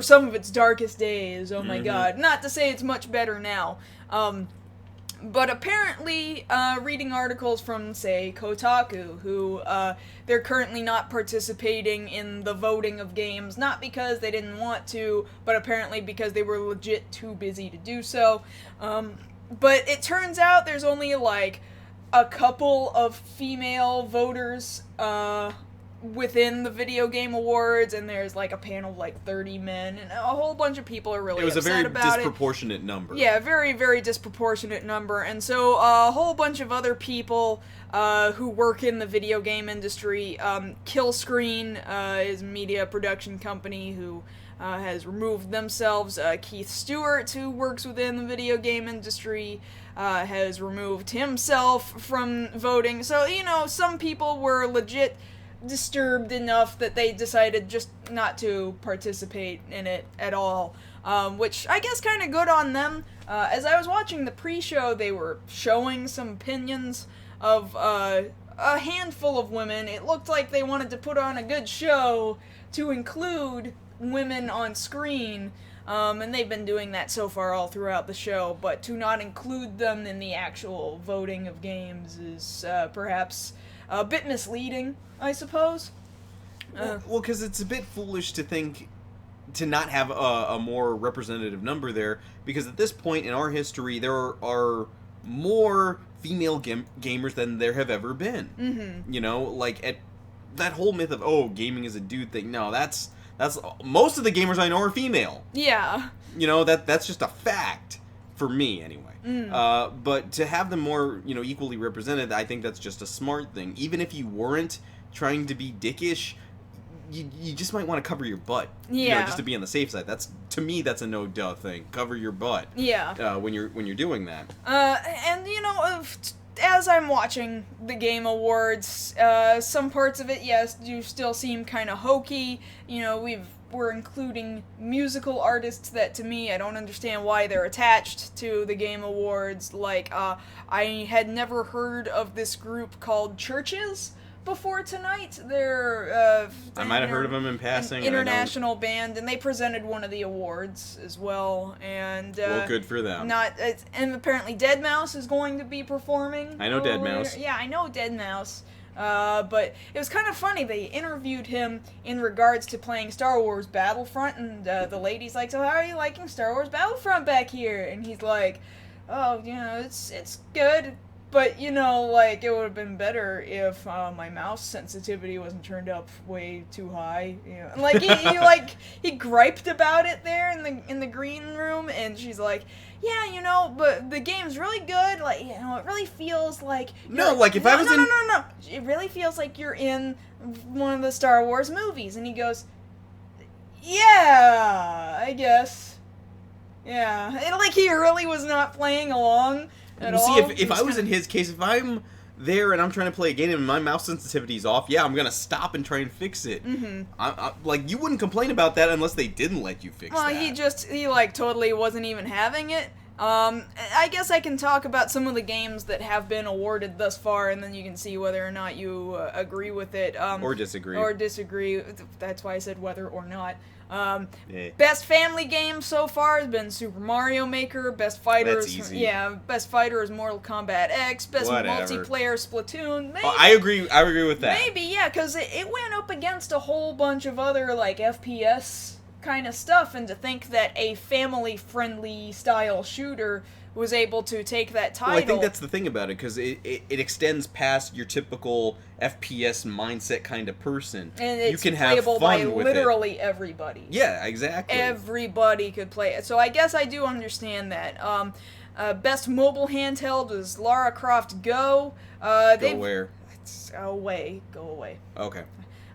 [SPEAKER 1] some of its darkest days. Oh my God! Not to say it's much better now, but apparently, reading articles from, say, Kotaku, who they're currently not participating in the voting of games, not because they didn't want to, but apparently because they were legit too busy to do so. But it turns out there's only like a couple of female voters within the Video Game Awards, and there's like a panel of like 30 men, and a whole bunch of people are really upset about it.
[SPEAKER 2] It was a very disproportionate number.
[SPEAKER 1] Yeah, very, very disproportionate number, and so a whole bunch of other people who work in the video game industry, Killscreen is a media production company who has removed themselves. Keith Stewart, who works within the video game industry, has removed himself from voting. So, some people were legit disturbed enough that they decided just not to participate in it at all, which I guess kind of good on them. As I was watching the pre-show, they were showing some opinions of a handful of women. It looked like they wanted to put on a good show to include women on screen, and they've been doing that so far all throughout the show, but to not include them in the actual voting of games is perhaps a bit misleading, I suppose.
[SPEAKER 2] Well, because it's a bit foolish to think to not have a more representative number there, because at this point in our history, there are more female gamers than there have ever been. Mm-hmm. At that whole myth of, oh, gaming is a dude thing, no, that's most of the gamers I know are female.
[SPEAKER 1] Yeah.
[SPEAKER 2] That's just a fact, for me anyway. But to have them more, equally represented, I think that's just a smart thing. Even if you weren't trying to be dickish, you just might want to cover your butt.
[SPEAKER 1] Yeah.
[SPEAKER 2] Just to be on the safe side. To me, that's a no-duh thing. Cover your butt.
[SPEAKER 1] Yeah.
[SPEAKER 2] When you're doing that.
[SPEAKER 1] And as I'm watching the Game Awards, some parts of it, yes, do still seem kind of hokey. We're including musical artists that, to me, I don't understand why they're attached to the Game Awards. I had never heard of this group called Churches before tonight. They're
[SPEAKER 2] I might have heard of them in passing.
[SPEAKER 1] An international band, and they presented one of the awards as well. And
[SPEAKER 2] well, good for them.
[SPEAKER 1] And apparently Deadmau5 is going to be performing.
[SPEAKER 2] I know Deadmau5.
[SPEAKER 1] Yeah, I know Deadmau5. But it was kind of funny. They interviewed him in regards to playing Star Wars Battlefront, and the lady's like, "So how are you liking Star Wars Battlefront back here?" And he's like, "Oh, it's good. But, it would have been better if my mouse sensitivity wasn't turned up way too high." He griped about it there in the green room, and she's like, "Yeah, but the game's really good. It really feels like..."
[SPEAKER 2] No, if I was in...
[SPEAKER 1] No. It really feels like you're in one of the Star Wars movies. And he goes, "Yeah, I guess. Yeah." And, he really was not playing along at all.
[SPEAKER 2] See, if I was in his case, if I'm there and I'm trying to play a game and my mouse sensitivity's off, yeah, I'm gonna stop and try and fix it. Mm-hmm. You wouldn't complain about that unless they didn't let you fix that.
[SPEAKER 1] He totally wasn't even having it. I guess I can talk about some of the games that have been awarded thus far, and then you can see whether or not you agree with it.
[SPEAKER 2] Or disagree.
[SPEAKER 1] Or disagree. That's why I said whether or not. Best family game so far has been Super Mario Maker. Best fighter
[SPEAKER 2] That's easy.
[SPEAKER 1] Best fighter is Mortal Kombat X. Best multiplayer Splatoon. Maybe.
[SPEAKER 2] I agree with that.
[SPEAKER 1] Maybe, yeah, because it went up against a whole bunch of other FPS kind of stuff, and to think that a family-friendly style shooter was able to take that title.
[SPEAKER 2] Well, I think that's the thing about it, because it extends past your typical FPS mindset kind of person.
[SPEAKER 1] And it's
[SPEAKER 2] you can have
[SPEAKER 1] playable
[SPEAKER 2] fun
[SPEAKER 1] by
[SPEAKER 2] with
[SPEAKER 1] literally everybody.
[SPEAKER 2] Yeah, exactly.
[SPEAKER 1] Everybody could play it. So I guess I do understand that. Best mobile handheld was Lara Croft Go.
[SPEAKER 2] Go where?
[SPEAKER 1] Go away.
[SPEAKER 2] Okay.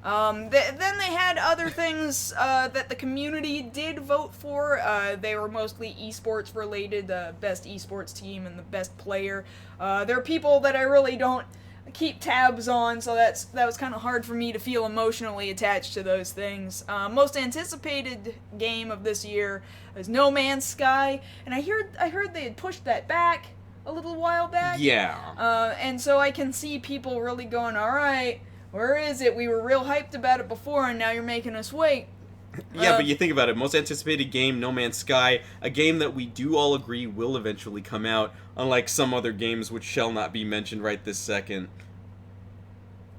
[SPEAKER 1] Then they had other things that the community did vote for. They were mostly esports related, the best esports team and the best player. There are people that I really don't keep tabs on, so that was kind of hard for me to feel emotionally attached to those things. Most anticipated game of this year is No Man's Sky, and I heard they had pushed that back a little while back.
[SPEAKER 2] Yeah.
[SPEAKER 1] And so I can see people really going, all right, where is it? We were real hyped about it before, and now you're making us wait.
[SPEAKER 2] Yeah, but you think about it, most anticipated game, No Man's Sky, a game that we do all agree will eventually come out, unlike some other games which shall not be mentioned right this second.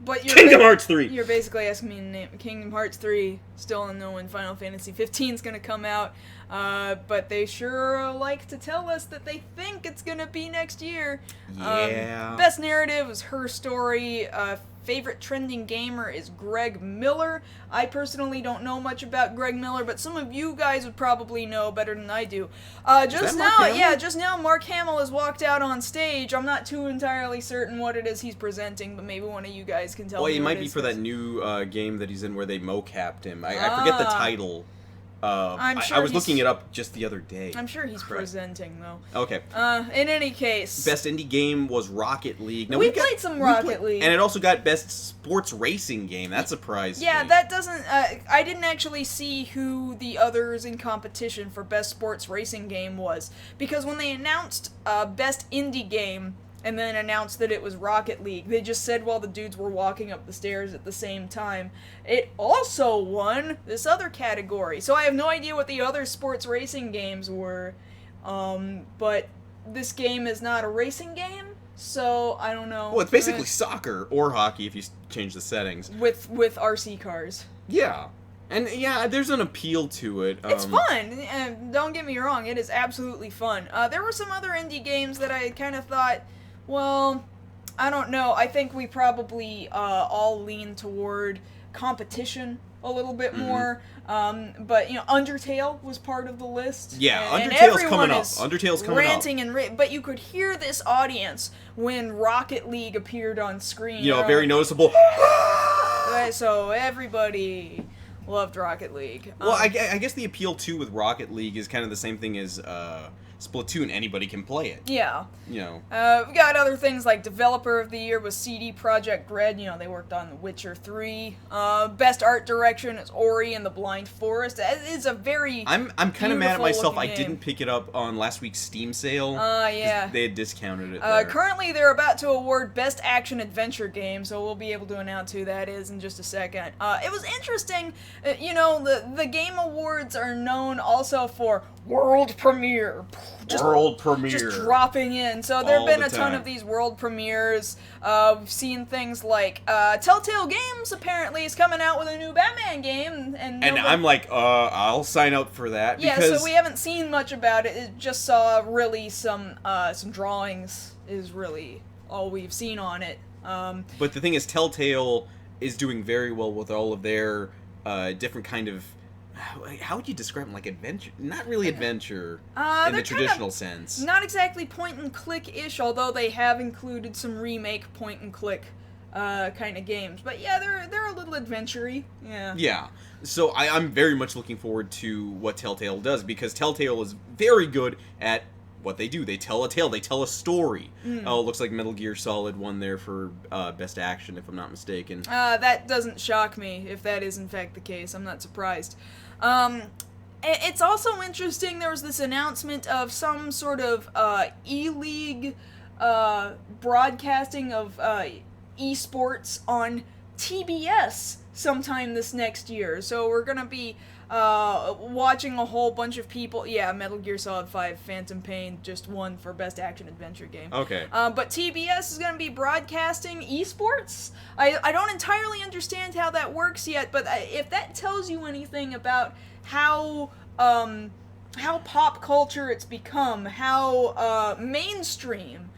[SPEAKER 1] But
[SPEAKER 2] Kingdom Hearts 3!
[SPEAKER 1] You're basically asking me to name Kingdom Hearts 3, still unknown when Final Fantasy 15 is going to come out, but they sure like to tell us that they think it's going to be next year.
[SPEAKER 2] Yeah.
[SPEAKER 1] Best narrative is Her Story. Favorite trending gamer is Greg Miller. I personally don't know much about Greg Miller, but some of you guys would probably know better than I do. Just now Mark Hamill has walked out on stage. I'm not too entirely certain what it is he's presenting, but maybe one of you guys can tell me.
[SPEAKER 2] Well, it might be for that new game that he's in where they mocapped him. I forget the title. I was looking it up just the other day.
[SPEAKER 1] I'm sure he's presenting, though.
[SPEAKER 2] Okay.
[SPEAKER 1] In any case.
[SPEAKER 2] Best indie game was Rocket League. Now,
[SPEAKER 1] we played some Rocket League.
[SPEAKER 2] And it also got best sports racing game. That surprised me.
[SPEAKER 1] Yeah, that doesn't... I didn't actually see who the others in competition for best sports racing game was. Because when they announced best indie game, and then announced that it was Rocket League, they just said while the dudes were walking up the stairs at the same time, it also won this other category. So I have no idea what the other sports racing games were, but this game is not a racing game, so I don't know.
[SPEAKER 2] Well, it's basically soccer or hockey if you change the settings.
[SPEAKER 1] With RC cars.
[SPEAKER 2] Yeah. And yeah, there's an appeal to it.
[SPEAKER 1] It's fun. Don't get me wrong, it is absolutely fun. There were some other indie games that I kind of thought, well, I don't know. I think we probably all lean toward competition a little bit more. But, Undertale was part of the list.
[SPEAKER 2] Yeah,
[SPEAKER 1] and
[SPEAKER 2] Undertale's coming up. Undertale's coming
[SPEAKER 1] ranting up. But you could hear this audience when Rocket League appeared on screen.
[SPEAKER 2] Very noticeable.
[SPEAKER 1] So everybody loved Rocket League.
[SPEAKER 2] Well, I guess the appeal, too, with Rocket League is kind of the same thing as Splatoon. Anybody can play it.
[SPEAKER 1] Yeah.
[SPEAKER 2] We
[SPEAKER 1] got other things like Developer of the Year was CD Projekt Red. They worked on The Witcher 3. Best Art Direction is Ori and the Blind Forest. It's a very
[SPEAKER 2] I'm kind of mad at myself. I
[SPEAKER 1] game.
[SPEAKER 2] didn't pick it up on last week's Steam sale.
[SPEAKER 1] Yeah.
[SPEAKER 2] They had discounted it there.
[SPEAKER 1] Currently, they're about to award Best Action Adventure Game, so we'll be able to announce who that is in just a second. It was interesting. The Game Awards are known also for world premiere.
[SPEAKER 2] World premiere.
[SPEAKER 1] Just dropping in. So there have been a ton of these world premieres. We've seen things like Telltale Games apparently is coming out with a new Batman game. And
[SPEAKER 2] I'm like, I'll sign up for that.
[SPEAKER 1] Yeah,
[SPEAKER 2] because...
[SPEAKER 1] so we haven't seen much about it. It just saw really some drawings is really all we've seen on it.
[SPEAKER 2] But the thing is, Telltale is doing very well with all of their different kind of... How would you describe them? Like adventure? Not really adventure in the traditional sense.
[SPEAKER 1] Not exactly point-and-click-ish, although they have included some remake point-and-click kind of games. But yeah, they're a little adventure-y. Yeah.
[SPEAKER 2] Yeah. So I'm very much looking forward to what Telltale does, because Telltale is very good at what they do. They tell a tale. They tell a story. Oh, it looks like Metal Gear Solid won there for Best Action, if I'm not mistaken.
[SPEAKER 1] That doesn't shock me, if that is in fact the case. I'm not surprised. It's also interesting, there was this announcement of some sort of E-League broadcasting of esports on TBS sometime this next year. So we're gonna be watching a whole bunch of people. Yeah, Metal Gear Solid 5 Phantom Pain just won for Best Action Adventure Game.
[SPEAKER 2] Okay.
[SPEAKER 1] But TBS is going to be broadcasting esports. I don't entirely understand how that works yet, but if that tells you anything about how pop culture it's become, how mainstream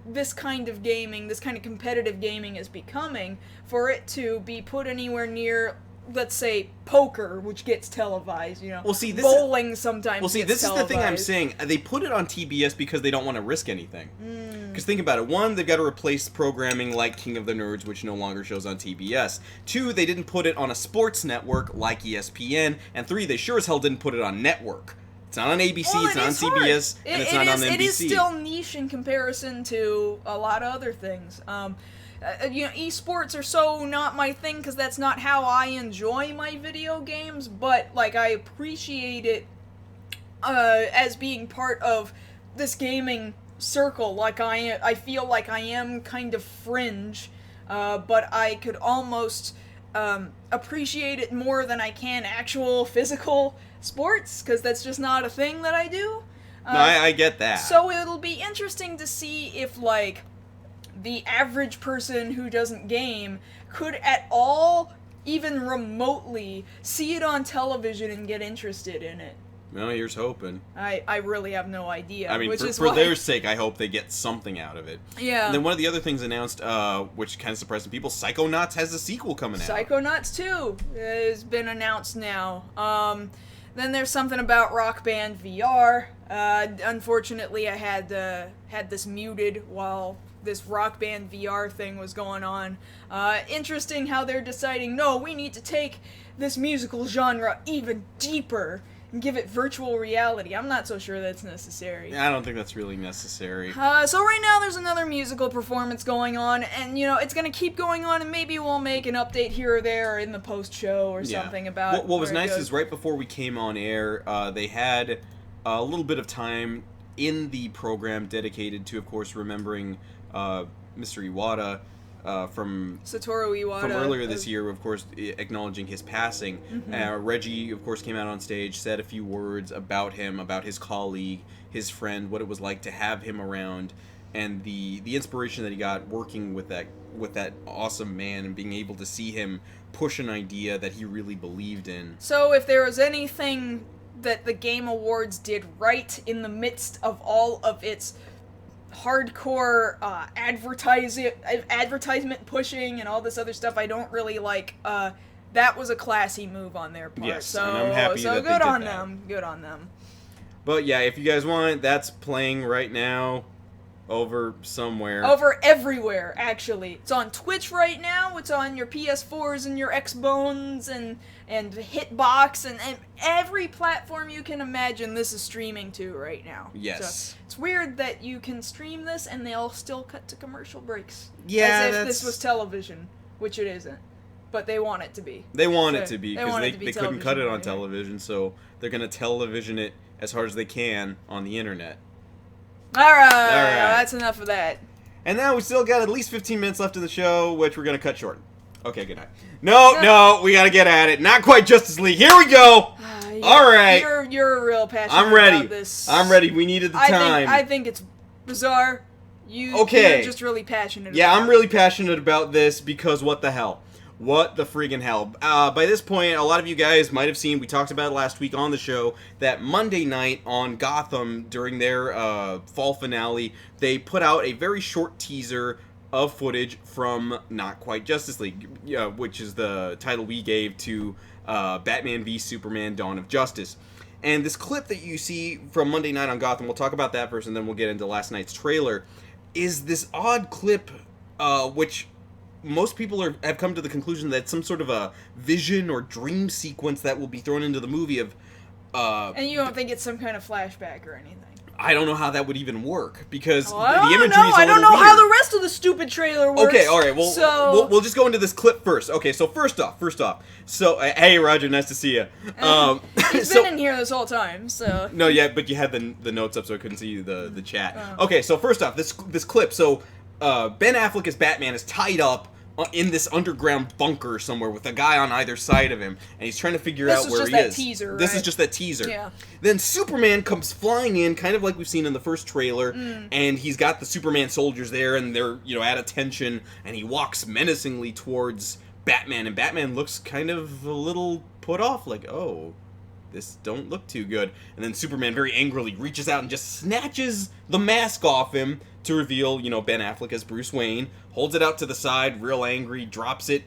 [SPEAKER 1] this kind of gaming, this kind of competitive gaming is becoming, for it to be put anywhere near, let's say, poker, which gets televised,
[SPEAKER 2] Well, see, this
[SPEAKER 1] bowling sometimes
[SPEAKER 2] Well, see,
[SPEAKER 1] gets
[SPEAKER 2] this is the thing I'm saying. They put it on TBS because they don't want to risk anything. Because think about it. One, they've got to replace programming like King of the Nerds, which no longer shows on TBS. Two, they didn't put it on a sports network like ESPN. And three, they sure as hell didn't put it on network. It's not on ABC, it's not on CBS, and it's not on NBC.
[SPEAKER 1] It is still niche in comparison to a lot of other things. Esports are so not my thing because that's not how I enjoy my video games, but, like, I appreciate it as being part of this gaming circle. Like, I feel like I am kind of fringe, but I could almost appreciate it more than I can actual physical sports, because that's just not a thing that I do.
[SPEAKER 2] No, I get that.
[SPEAKER 1] So it'll be interesting to see if, like, the average person who doesn't game could at all, even remotely, see it on television and get interested in it.
[SPEAKER 2] Well, here's hoping.
[SPEAKER 1] I really have no idea.
[SPEAKER 2] I mean,
[SPEAKER 1] which is
[SPEAKER 2] for their sake, I hope they get something out of it.
[SPEAKER 1] Yeah.
[SPEAKER 2] And then one of the other things announced, which kind of surprised some people, Psychonauts has a sequel coming out.
[SPEAKER 1] Psychonauts 2 has been announced now. Then there's something about Rock Band VR. Unfortunately, I had this muted while this Rock Band VR thing was going on. Interesting how they're deciding, no, we need to take this musical genre even deeper and give it virtual reality. I'm not so sure that's necessary.
[SPEAKER 2] I don't think that's really necessary.
[SPEAKER 1] So right now there's another musical performance going on, and, it's going to keep going on, and maybe we'll make an update here or there in the post-show or something about it.
[SPEAKER 2] What was nice is right before we came on air, they had a little bit of time in the program dedicated to, of course, remembering Mr. Iwata from
[SPEAKER 1] Satoru Iwata
[SPEAKER 2] from earlier this year, of course, acknowledging his passing.
[SPEAKER 1] Mm-hmm.
[SPEAKER 2] Reggie, of course, came out on stage, said a few words about him, about his colleague, his friend, what it was like to have him around, and the inspiration that he got working with that awesome man and being able to see him push an idea that he really believed in.
[SPEAKER 1] So if there was anything that the Game Awards did right in the midst of all of its hardcore advertisement pushing and all this other stuff I don't really like, that was a classy move on their part.
[SPEAKER 2] Yes,
[SPEAKER 1] so,
[SPEAKER 2] and I'm happy
[SPEAKER 1] so
[SPEAKER 2] that
[SPEAKER 1] good
[SPEAKER 2] they did
[SPEAKER 1] on
[SPEAKER 2] that.
[SPEAKER 1] them. Good on them.
[SPEAKER 2] But yeah, if you guys want it, that's playing right now over somewhere.
[SPEAKER 1] Over everywhere, actually. It's on Twitch right now, it's on your PS4s and your Xbones and Hitbox and every platform you can imagine this is streaming to right now.
[SPEAKER 2] Yes.
[SPEAKER 1] So it's weird that you can stream this and they'll still cut to commercial breaks.
[SPEAKER 2] Yeah,
[SPEAKER 1] as if this was television, which it isn't. But they want it to be.
[SPEAKER 2] They want it to be, because
[SPEAKER 1] want
[SPEAKER 2] they
[SPEAKER 1] it to be
[SPEAKER 2] couldn't cut it on
[SPEAKER 1] television, right?
[SPEAKER 2] television, so they're going to television it as hard as they can on the internet.
[SPEAKER 1] Alright, that's enough of that.
[SPEAKER 2] And now we still got at least 15 minutes left in the show, which we're going to cut short. Okay, good night. No, we got to get at it. Not quite Justice League. Here we go! All right.
[SPEAKER 1] You're real passionate
[SPEAKER 2] I'm ready.
[SPEAKER 1] about this.
[SPEAKER 2] I'm ready. We needed the time.
[SPEAKER 1] I think it's bizarre. You're just really passionate
[SPEAKER 2] Yeah,
[SPEAKER 1] about
[SPEAKER 2] I'm really passionate about this because what the hell? What the friggin' hell? By this point, a lot of you guys might have seen, we talked about it last week on the show, that Monday night on Gotham, during their fall finale, they put out a very short teaser of footage from Not Quite Justice League, which is the title we gave to Batman v Superman Dawn of Justice. And this clip that you see from Monday night on Gotham, we'll talk about that first and then we'll get into last night's trailer, is this odd clip which most people have come to the conclusion that it's some sort of a vision or dream sequence that will be thrown into the movie of...
[SPEAKER 1] and you don't think it's some kind of flashback or anything?
[SPEAKER 2] I don't know how that would even work, because the
[SPEAKER 1] I
[SPEAKER 2] imagery is a
[SPEAKER 1] don't
[SPEAKER 2] little
[SPEAKER 1] know
[SPEAKER 2] weird.
[SPEAKER 1] how the rest of the stupid trailer works.
[SPEAKER 2] Okay, alright, well, we'll just go into this clip first. Okay, so first off, so, hey Roger, nice to see you.
[SPEAKER 1] He's been in here this whole time, so...
[SPEAKER 2] No, yeah, but you had the notes up so I couldn't see the chat. Okay, so first off, this clip, so Ben Affleck as Batman is tied up in this underground bunker somewhere with a guy on either side of him, and he's trying to figure out where he is.
[SPEAKER 1] Teaser,
[SPEAKER 2] this
[SPEAKER 1] right?
[SPEAKER 2] is just that teaser.
[SPEAKER 1] Yeah.
[SPEAKER 2] Then Superman comes flying in, kind of like we've seen in the first trailer, and he's got the Superman soldiers there, and they're, at attention, and he walks menacingly towards Batman, and Batman looks kind of a little put off, like, oh, this don't look too good. And then Superman very angrily reaches out and just snatches the mask off him to reveal, Ben Affleck as Bruce Wayne, holds it out to the side, real angry, drops it,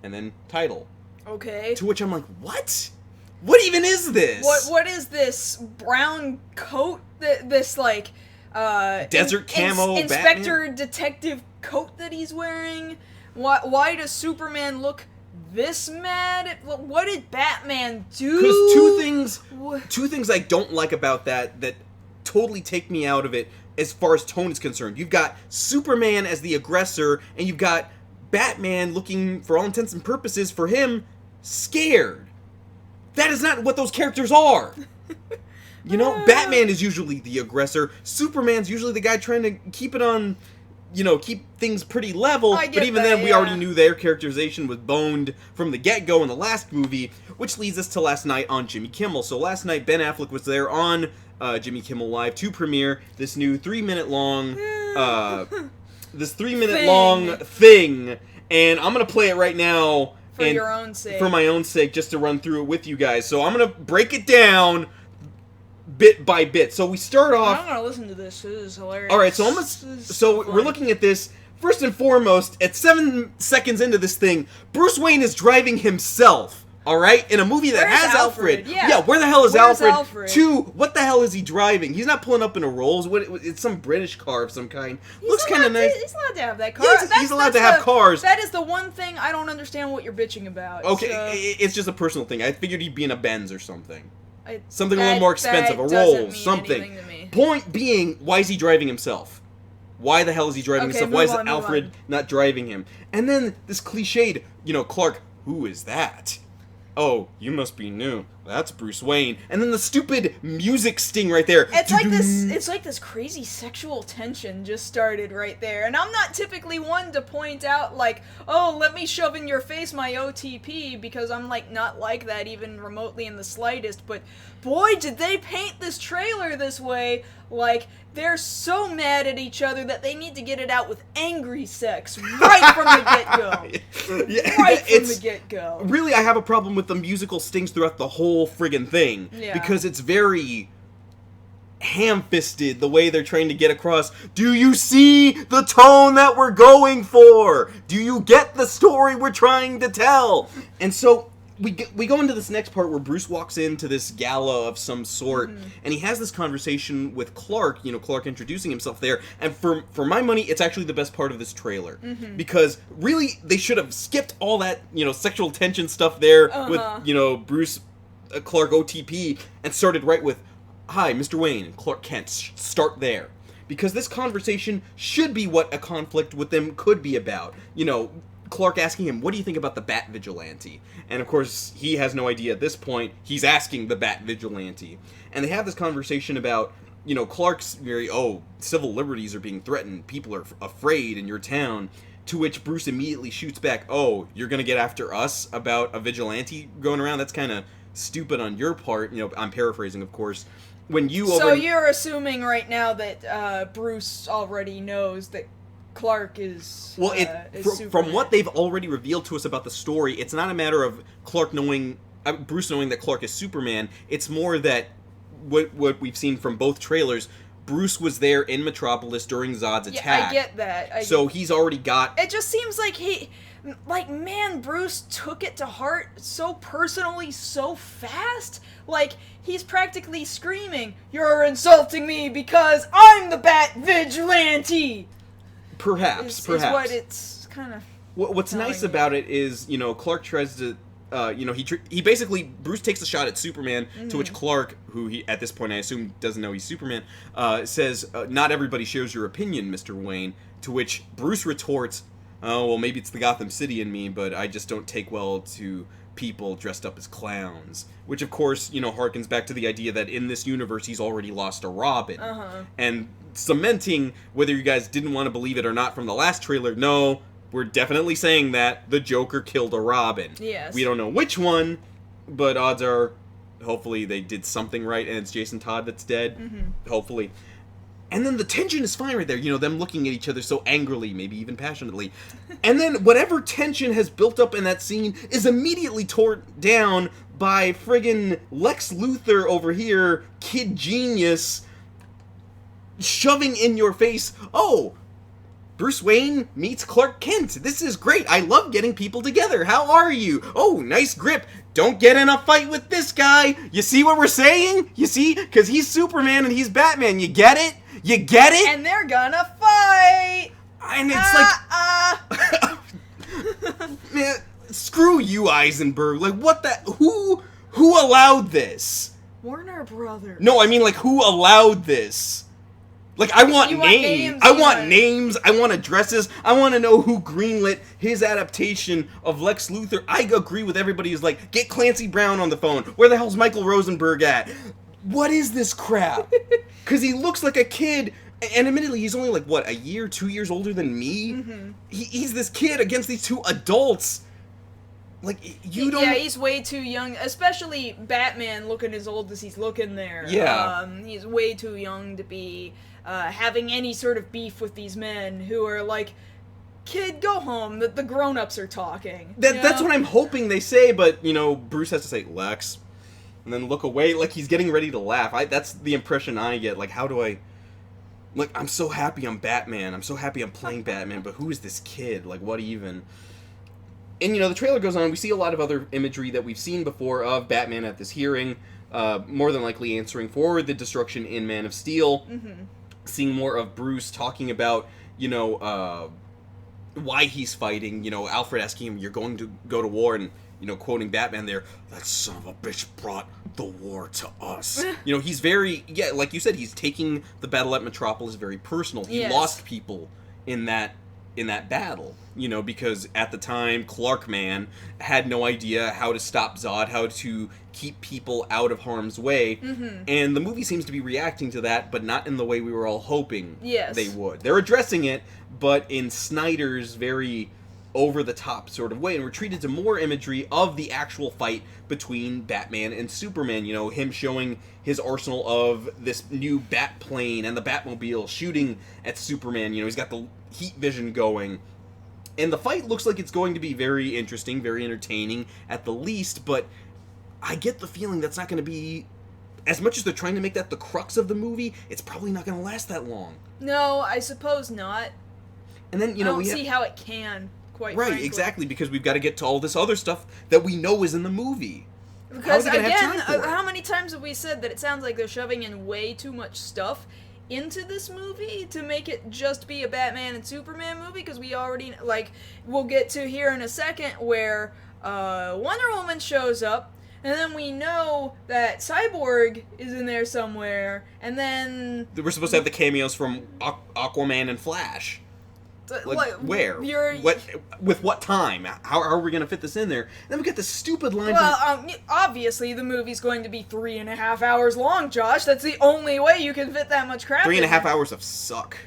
[SPEAKER 2] and then title.
[SPEAKER 1] Okay.
[SPEAKER 2] To which I'm like, what? What even is this?
[SPEAKER 1] What is this brown coat? This, like,
[SPEAKER 2] desert camo
[SPEAKER 1] Inspector
[SPEAKER 2] Batman?
[SPEAKER 1] Detective coat that he's wearing? Why does Superman look this mad? What did Batman do?
[SPEAKER 2] Because two things I don't like about that totally take me out of it as far as tone is concerned. You've got Superman as the aggressor, and you've got Batman looking, for all intents and purposes, for him, scared. That is not what those characters are. Batman is usually the aggressor. Superman's usually the guy trying to keep it on, keep things pretty level. But even then, we already knew their characterization was boned from the get-go in the last movie, which leads us to last night on Jimmy Kimmel. So last night, Ben Affleck was there on Jimmy Kimmel Live to premiere this new 3-minute long, thing, and I'm gonna play it right now
[SPEAKER 1] for your own sake,
[SPEAKER 2] for my own sake, just to run through it with you guys. So I'm gonna break it down bit by bit. So we start off.
[SPEAKER 1] I'm gonna listen to this. This is hilarious.
[SPEAKER 2] All right, so we're looking at this. First and foremost, at 7 seconds into this thing, Bruce Wayne is driving himself. All right, in a movie that has Alfred.
[SPEAKER 1] Yeah,
[SPEAKER 2] where the hell is Alfred? 2, what the hell is he driving? He's not pulling up in a Rolls. It's some British car of some kind. Looks kind of nice.
[SPEAKER 1] He's allowed to have that car.
[SPEAKER 2] He's allowed to have cars.
[SPEAKER 1] That is the one thing I don't understand what you're bitching about.
[SPEAKER 2] Okay,
[SPEAKER 1] so.
[SPEAKER 2] It's just a personal thing. I figured he'd be in a Benz or something. Something a
[SPEAKER 1] that,
[SPEAKER 2] little more expensive, a Rolls, something. Point being, why is he driving himself? Why the hell is he driving himself? Why is Alfred not driving him? And then this cliched, Clark, who is that? Oh, you must be new. That's Bruce Wayne. And then the stupid music sting right there.
[SPEAKER 1] It's like this crazy sexual tension just started right there. And I'm not typically one to point out, like, oh, let me shove in your face my OTP, because I'm, like, not like that even remotely in the slightest. But, boy, did they paint this trailer this way. Like, they're so mad at each other that they need to get it out with angry sex right from the get-go. From the get-go.
[SPEAKER 2] Really, I have a problem with the musical stings throughout the whole friggin' thing.
[SPEAKER 1] Yeah.
[SPEAKER 2] Because it's very ham-fisted, the way they're trying to get across. Do you see the tone that we're going for? Do you get the story we're trying to tell? And so we go into this next part where Bruce walks into this gala of some sort, and he has this conversation with Clark, Clark introducing himself there, and for my money, it's actually the best part of this trailer, because really, they should have skipped all that, sexual tension stuff there with, Bruce, Clark OTP, and started right with, hi, Mr. Wayne, and Clark Kent, start there. Because this conversation should be what a conflict with them could be about, Clark asking him, what do you think about the Bat Vigilante? And of course, he has no idea at this point. He's asking the Bat Vigilante. And they have this conversation about, Clark's civil liberties are being threatened. People are afraid in your town. To which Bruce immediately shoots back, oh, you're going to get after us about a vigilante going around? That's kind of stupid on your part. I'm paraphrasing, of course.
[SPEAKER 1] So you're assuming right now that Bruce already knows that Clark is
[SPEAKER 2] from what they've already revealed to us about the story, it's not a matter of Bruce knowing that Clark is Superman. It's more that what we've seen from both trailers, Bruce was there in Metropolis during Zod's attack.
[SPEAKER 1] I get that.
[SPEAKER 2] He's already got.
[SPEAKER 1] It just seems like Bruce took it to heart so personally, so fast. Like, he's practically screaming, "You're insulting me because I'm the Bat Vigilante!"
[SPEAKER 2] Perhaps.
[SPEAKER 1] Is what it's kind of.
[SPEAKER 2] What's nice about it is, Clark tries to, he basically, Bruce takes a shot at Superman, to which Clark, who he, at this point I assume doesn't know he's Superman, says, not everybody shares your opinion, Mr. Wayne, to which Bruce retorts, oh, well, maybe it's the Gotham City in me, but I just don't take well to people dressed up as clowns. Which, of course, harkens back to the idea that in this universe he's already lost a Robin. And cementing, whether you guys didn't want to believe it or not from the last trailer, no, we're definitely saying that the Joker killed a Robin.
[SPEAKER 1] Yes.
[SPEAKER 2] We don't know which one, but odds are, hopefully they did something right and it's Jason Todd that's dead.
[SPEAKER 1] Mm-hmm.
[SPEAKER 2] Hopefully. And then the tension is fine right there. You know, them looking at each other so angrily, maybe even passionately. And then whatever tension has built up in that scene is immediately torn down by friggin' Lex Luthor over here, kid genius, shoving in your face, oh, Bruce Wayne meets Clark Kent. This is great. I love getting people together. How are you? Oh, nice grip. Don't get in a fight with this guy. You see what we're saying? You see? Because he's Superman and he's Batman. You get it? You get it?
[SPEAKER 1] And they're gonna fight!
[SPEAKER 2] And it's man, screw you, Eisenberg. Like, what the... Who allowed this?
[SPEAKER 1] Warner Brothers.
[SPEAKER 2] No, I mean, like, who allowed this? Like, I want names. I want names. I want addresses. I want to know who greenlit his adaptation of Lex Luthor. I agree with everybody who's like, get Clancy Brown on the phone. Where the hell's Michael Rosenberg at? What is this crap? Because he looks like a kid, and admittedly, he's only like, what, a year, 2 years older than me?
[SPEAKER 1] Mm-hmm.
[SPEAKER 2] He's this kid against these two adults. Like, you don't...
[SPEAKER 1] Yeah, he's way too young, especially Batman looking as old as he's looking there.
[SPEAKER 2] Yeah.
[SPEAKER 1] He's way too young to be having any sort of beef with these men who are like, kid, go home, the grown-ups are talking.
[SPEAKER 2] That's what I'm hoping they say, but, you know, Bruce has to say, Lex, and then look away, like he's getting ready to laugh. That's the impression I get. Like, how do I... Like, I'm so happy I'm Batman. I'm so happy I'm playing Batman, but who is this kid? Like, what even? And, you know, the trailer goes on. We see a lot of other imagery that we've seen before of Batman at this hearing, more than likely answering for the destruction in Man of Steel.
[SPEAKER 1] Mm-hmm.
[SPEAKER 2] Seeing more of Bruce talking about, you know, why he's fighting. You know, Alfred asking him, you're going to go to war, and, you know, quoting Batman there, that son of a bitch brought the war to us. You know, he's very, yeah, like you said, he's taking the battle at Metropolis very personal. He lost people in that battle, you know, because at the time, Clark Man had no idea how to stop Zod, how to keep people out of harm's way, and the movie seems to be reacting to that, but not in the way we were all hoping they would. They're addressing it, but in Snyder's very over-the-top sort of way, and we're treated to more imagery of the actual fight between Batman and Superman, you know, him showing his arsenal of this new bat plane and the Batmobile shooting at Superman. You know, he's got the heat vision going, and the fight looks like it's going to be very interesting, very entertaining at the least, but I get the feeling that's not going to be, as much as they're trying to make that the crux of the movie, it's probably not going to last that long.
[SPEAKER 1] No, I suppose not.
[SPEAKER 2] And then, you know,
[SPEAKER 1] I don't see how it can, quite
[SPEAKER 2] right,
[SPEAKER 1] frankly.
[SPEAKER 2] exactly, because we've got to get to all this other stuff that we know is in the movie.
[SPEAKER 1] Because, again, how many times have we said that it sounds like they're shoving in way too much stuff into this movie to make it just be a Batman and Superman movie? Because we already, like, we'll get to here in a second where Wonder Woman shows up, and then we know that Cyborg is in there somewhere, and then...
[SPEAKER 2] We're supposed to have the cameos from Aquaman and Flash. Like, where? With what time? How are we going to fit this in there? Then we get this stupid line.
[SPEAKER 1] Well, obviously the movie's going to be 3.5 hours long, Josh. That's the only way you can fit that much crap
[SPEAKER 2] 3.5 hours of suck.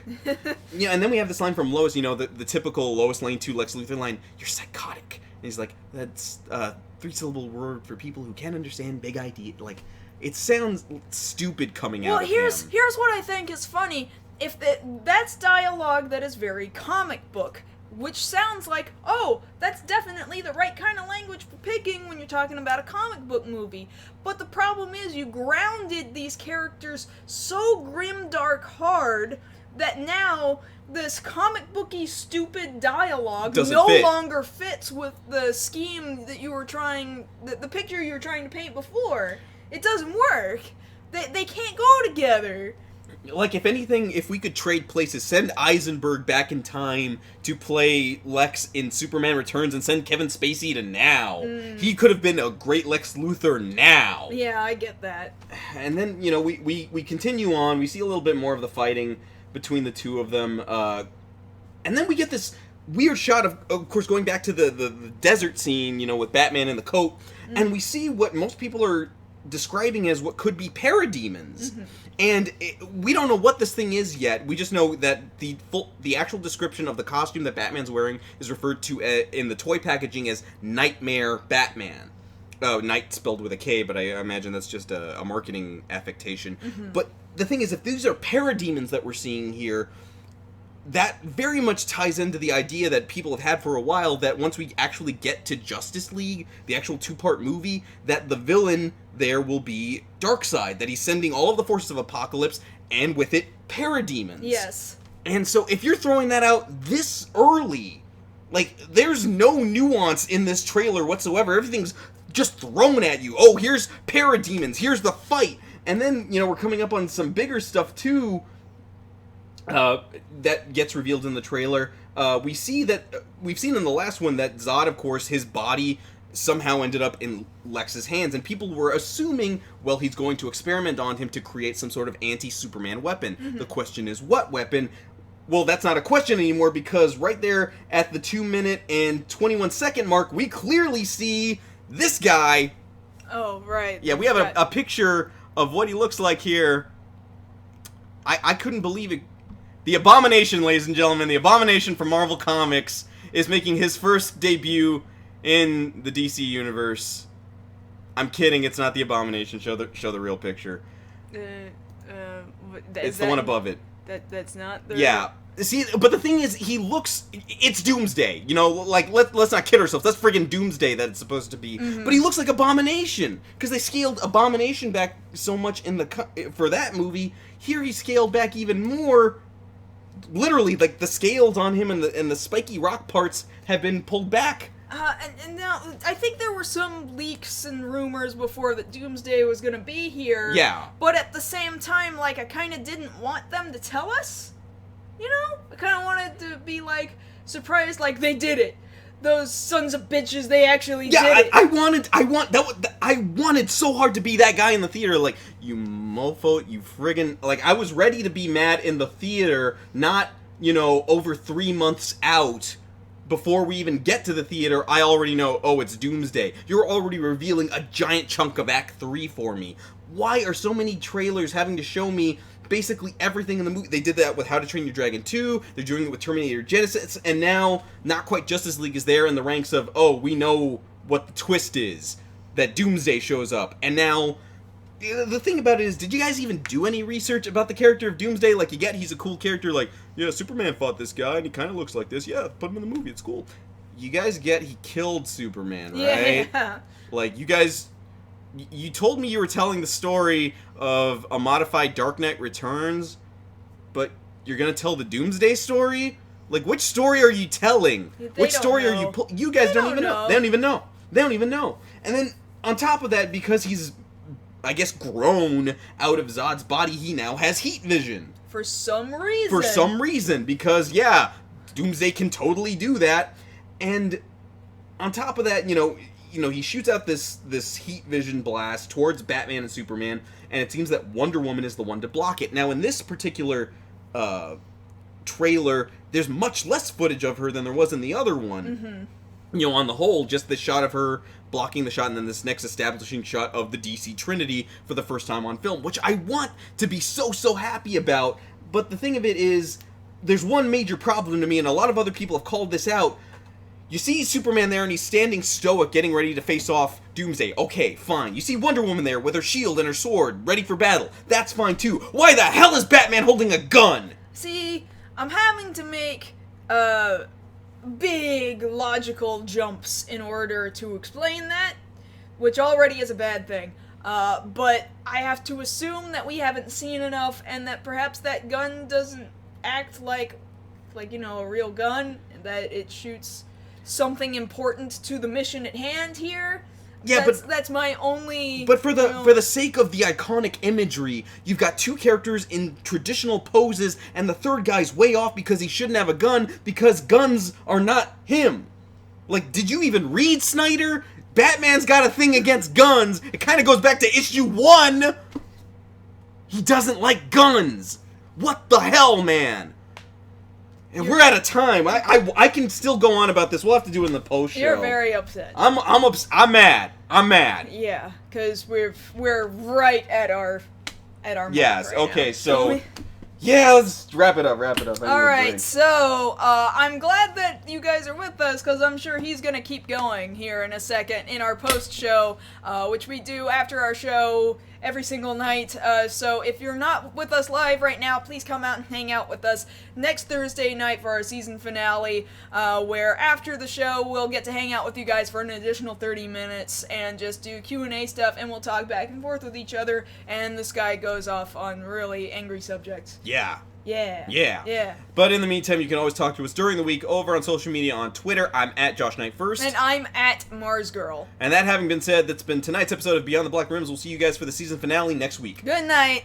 [SPEAKER 2] Yeah, and then we have this line from Lois, you know, the typical Lois Lane to Lex Luthor line, you're psychotic. And he's like, that's a 3-syllable word for people who can't understand big idea. Like, it sounds stupid coming out of him.
[SPEAKER 1] Well, here's what I think is funny. If that's dialogue that is very comic book, which sounds like, oh, that's definitely the right kind of language for picking when you're talking about a comic book movie. But the problem is you grounded these characters so grimdark hard that now this comic booky stupid dialogue longer fits with the scheme that you were trying, the picture you were trying to paint before. It doesn't work. They can't go together.
[SPEAKER 2] Like, if anything, if we could trade places, send Eisenberg back in time to play Lex in Superman Returns and send Kevin Spacey to now. He could have been a great Lex Luthor now.
[SPEAKER 1] Yeah, I get that.
[SPEAKER 2] And then, you know, we continue on. We see a little bit more of the fighting between the two of them. And then we get this weird shot of course, going back to the desert scene, you know, with Batman in the coat. And we see what most people are describing as what could be parademons. And we don't know what this thing is yet. We just know that the actual description of the costume that Batman's wearing is referred to in the toy packaging as Nightmare Batman. Oh, night spelled with a K, but I imagine that's just a marketing affectation. But the thing is, if these are parademons that we're seeing here, that very much ties into the idea that people have had for a while, that once we actually get to Justice League, the actual 2-part movie, that the villain there will be Darkseid, that he's sending all of the forces of Apocalypse, and with it, parademons.
[SPEAKER 1] Yes.
[SPEAKER 2] And so if you're throwing that out this early, like, there's no nuance in this trailer whatsoever. Everything's just thrown at you. Oh, here's parademons, here's the fight. And then, we're coming up on some bigger stuff, too, that gets revealed in the trailer. We've seen in the last one that Zod, of course, his body somehow ended up in Lex's hands, and people were assuming, well, he's going to experiment on him to create some sort of anti-Superman weapon. The question is, what weapon? Well, that's not a question anymore, because right there at the 2-minute and 21-second mark, we clearly see this guy.
[SPEAKER 1] Oh, right.
[SPEAKER 2] Yeah, we have a picture of what he looks like here. I couldn't believe it. The Abomination, ladies and gentlemen, the Abomination from Marvel Comics is making his first debut in the DC universe. I'm kidding, it's not the Abomination. Show the real picture. It's the one above it.
[SPEAKER 1] That's not the...
[SPEAKER 2] Yeah. See, but the thing is, it's Doomsday. Like, let's not kid ourselves. That's friggin' Doomsday that it's supposed to be. But he looks like Abomination, because they scaled Abomination back so much for that movie. Here he scaled back even more. Literally, like, the scales on him and the spiky rock parts have been pulled back.
[SPEAKER 1] And now, I think there were some leaks and rumors before that Doomsday was gonna be here.
[SPEAKER 2] Yeah.
[SPEAKER 1] But at the same time, like, I kinda didn't want them to tell us. I kinda wanted to be, like, surprised, like, they did it. Those sons of bitches, they actually did it.
[SPEAKER 2] I wanted so hard to be that guy in the theater, like, you mofo, you friggin', like, I was ready to be mad in the theater, not, over 3 months out. Before we even get to the theater, I already know, oh, it's Doomsday. You're already revealing a giant chunk of Act 3 for me. Why are so many trailers having to show me basically everything in the movie? They did that with How to Train Your Dragon 2, they're doing it with Terminator Genesis, and now, not quite Justice League is there in the ranks of, oh, we know what the twist is, that Doomsday shows up, and now... The thing about it is, did you guys even do any research about the character of Doomsday? Like, he's a cool character, like, yeah, Superman fought this guy, and he kind of looks like this. Yeah, put him in the movie, it's cool. You guys he killed Superman, right?
[SPEAKER 1] Yeah.
[SPEAKER 2] Like, you guys... You told me you were telling the story of a modified Dark Knight Returns, but you're gonna tell the Doomsday story? Like, which story are you telling? Which story are you... You guys don't even know. They don't even know. They don't even know. And then, on top of that, because he's... I guess, grown out of Zod's body, he now has heat vision.
[SPEAKER 1] For some reason.
[SPEAKER 2] For some reason, because, yeah, Doomsday can totally do that. And on top of that, he shoots out this heat vision blast towards Batman and Superman, and it seems that Wonder Woman is the one to block it. Now, in this particular trailer, there's much less footage of her than there was in the other one. On the whole, just the shot of her blocking the shot, and then this next establishing shot of the DC Trinity for the first time on film, which I want to be so happy about. But the thing of it is, there's one major problem to me, and a lot of other people have called this out. You see Superman there, and he's standing stoic, getting ready to face off Doomsday. Okay, fine. You see Wonder Woman there with her shield and her sword, ready for battle. That's fine, too. Why the hell is Batman holding a gun?
[SPEAKER 1] See, I'm having to make, big logical jumps in order to explain that, which already is a bad thing. But I have to assume that we haven't seen enough, and that perhaps that gun doesn't act like a real gun, that it shoots something important to the mission at hand here.
[SPEAKER 2] Yeah,
[SPEAKER 1] that's my only...
[SPEAKER 2] But for the sake of the iconic imagery, you've got two characters in traditional poses, and the third guy's way off because he shouldn't have a gun, because guns are not him. Like, did you even read Snyder? Batman's got a thing against guns. It kind of goes back to issue 1. He doesn't like guns. What the hell, man? And we're out of time. I can still go on about this. We'll have to do it in the post show.
[SPEAKER 1] You're very upset.
[SPEAKER 2] I'm mad. I'm mad.
[SPEAKER 1] Yeah, because we're right at our
[SPEAKER 2] yes.
[SPEAKER 1] mark right
[SPEAKER 2] okay.
[SPEAKER 1] now.
[SPEAKER 2] So. Yeah, let's wrap it up.
[SPEAKER 1] Alright, so, I'm glad that you guys are with us, because I'm sure he's gonna keep going here in a second in our post-show, which we do after our show every single night. So if you're not with us live right now, please come out and hang out with us next Thursday night for our season finale, where after the show, we'll get to hang out with you guys for an additional 30 minutes and just do Q&A stuff, and we'll talk back and forth with each other, and this guy goes off on really angry subjects.
[SPEAKER 2] Yeah.
[SPEAKER 1] Yeah.
[SPEAKER 2] But in the meantime, you can always talk to us during the week over on social media on Twitter. I'm at Josh Knight First.
[SPEAKER 1] And I'm at Mars Girl.
[SPEAKER 2] And that having been said, that's been tonight's episode of Beyond the Black Rims. We'll see you guys for the season finale next week.
[SPEAKER 1] Good night.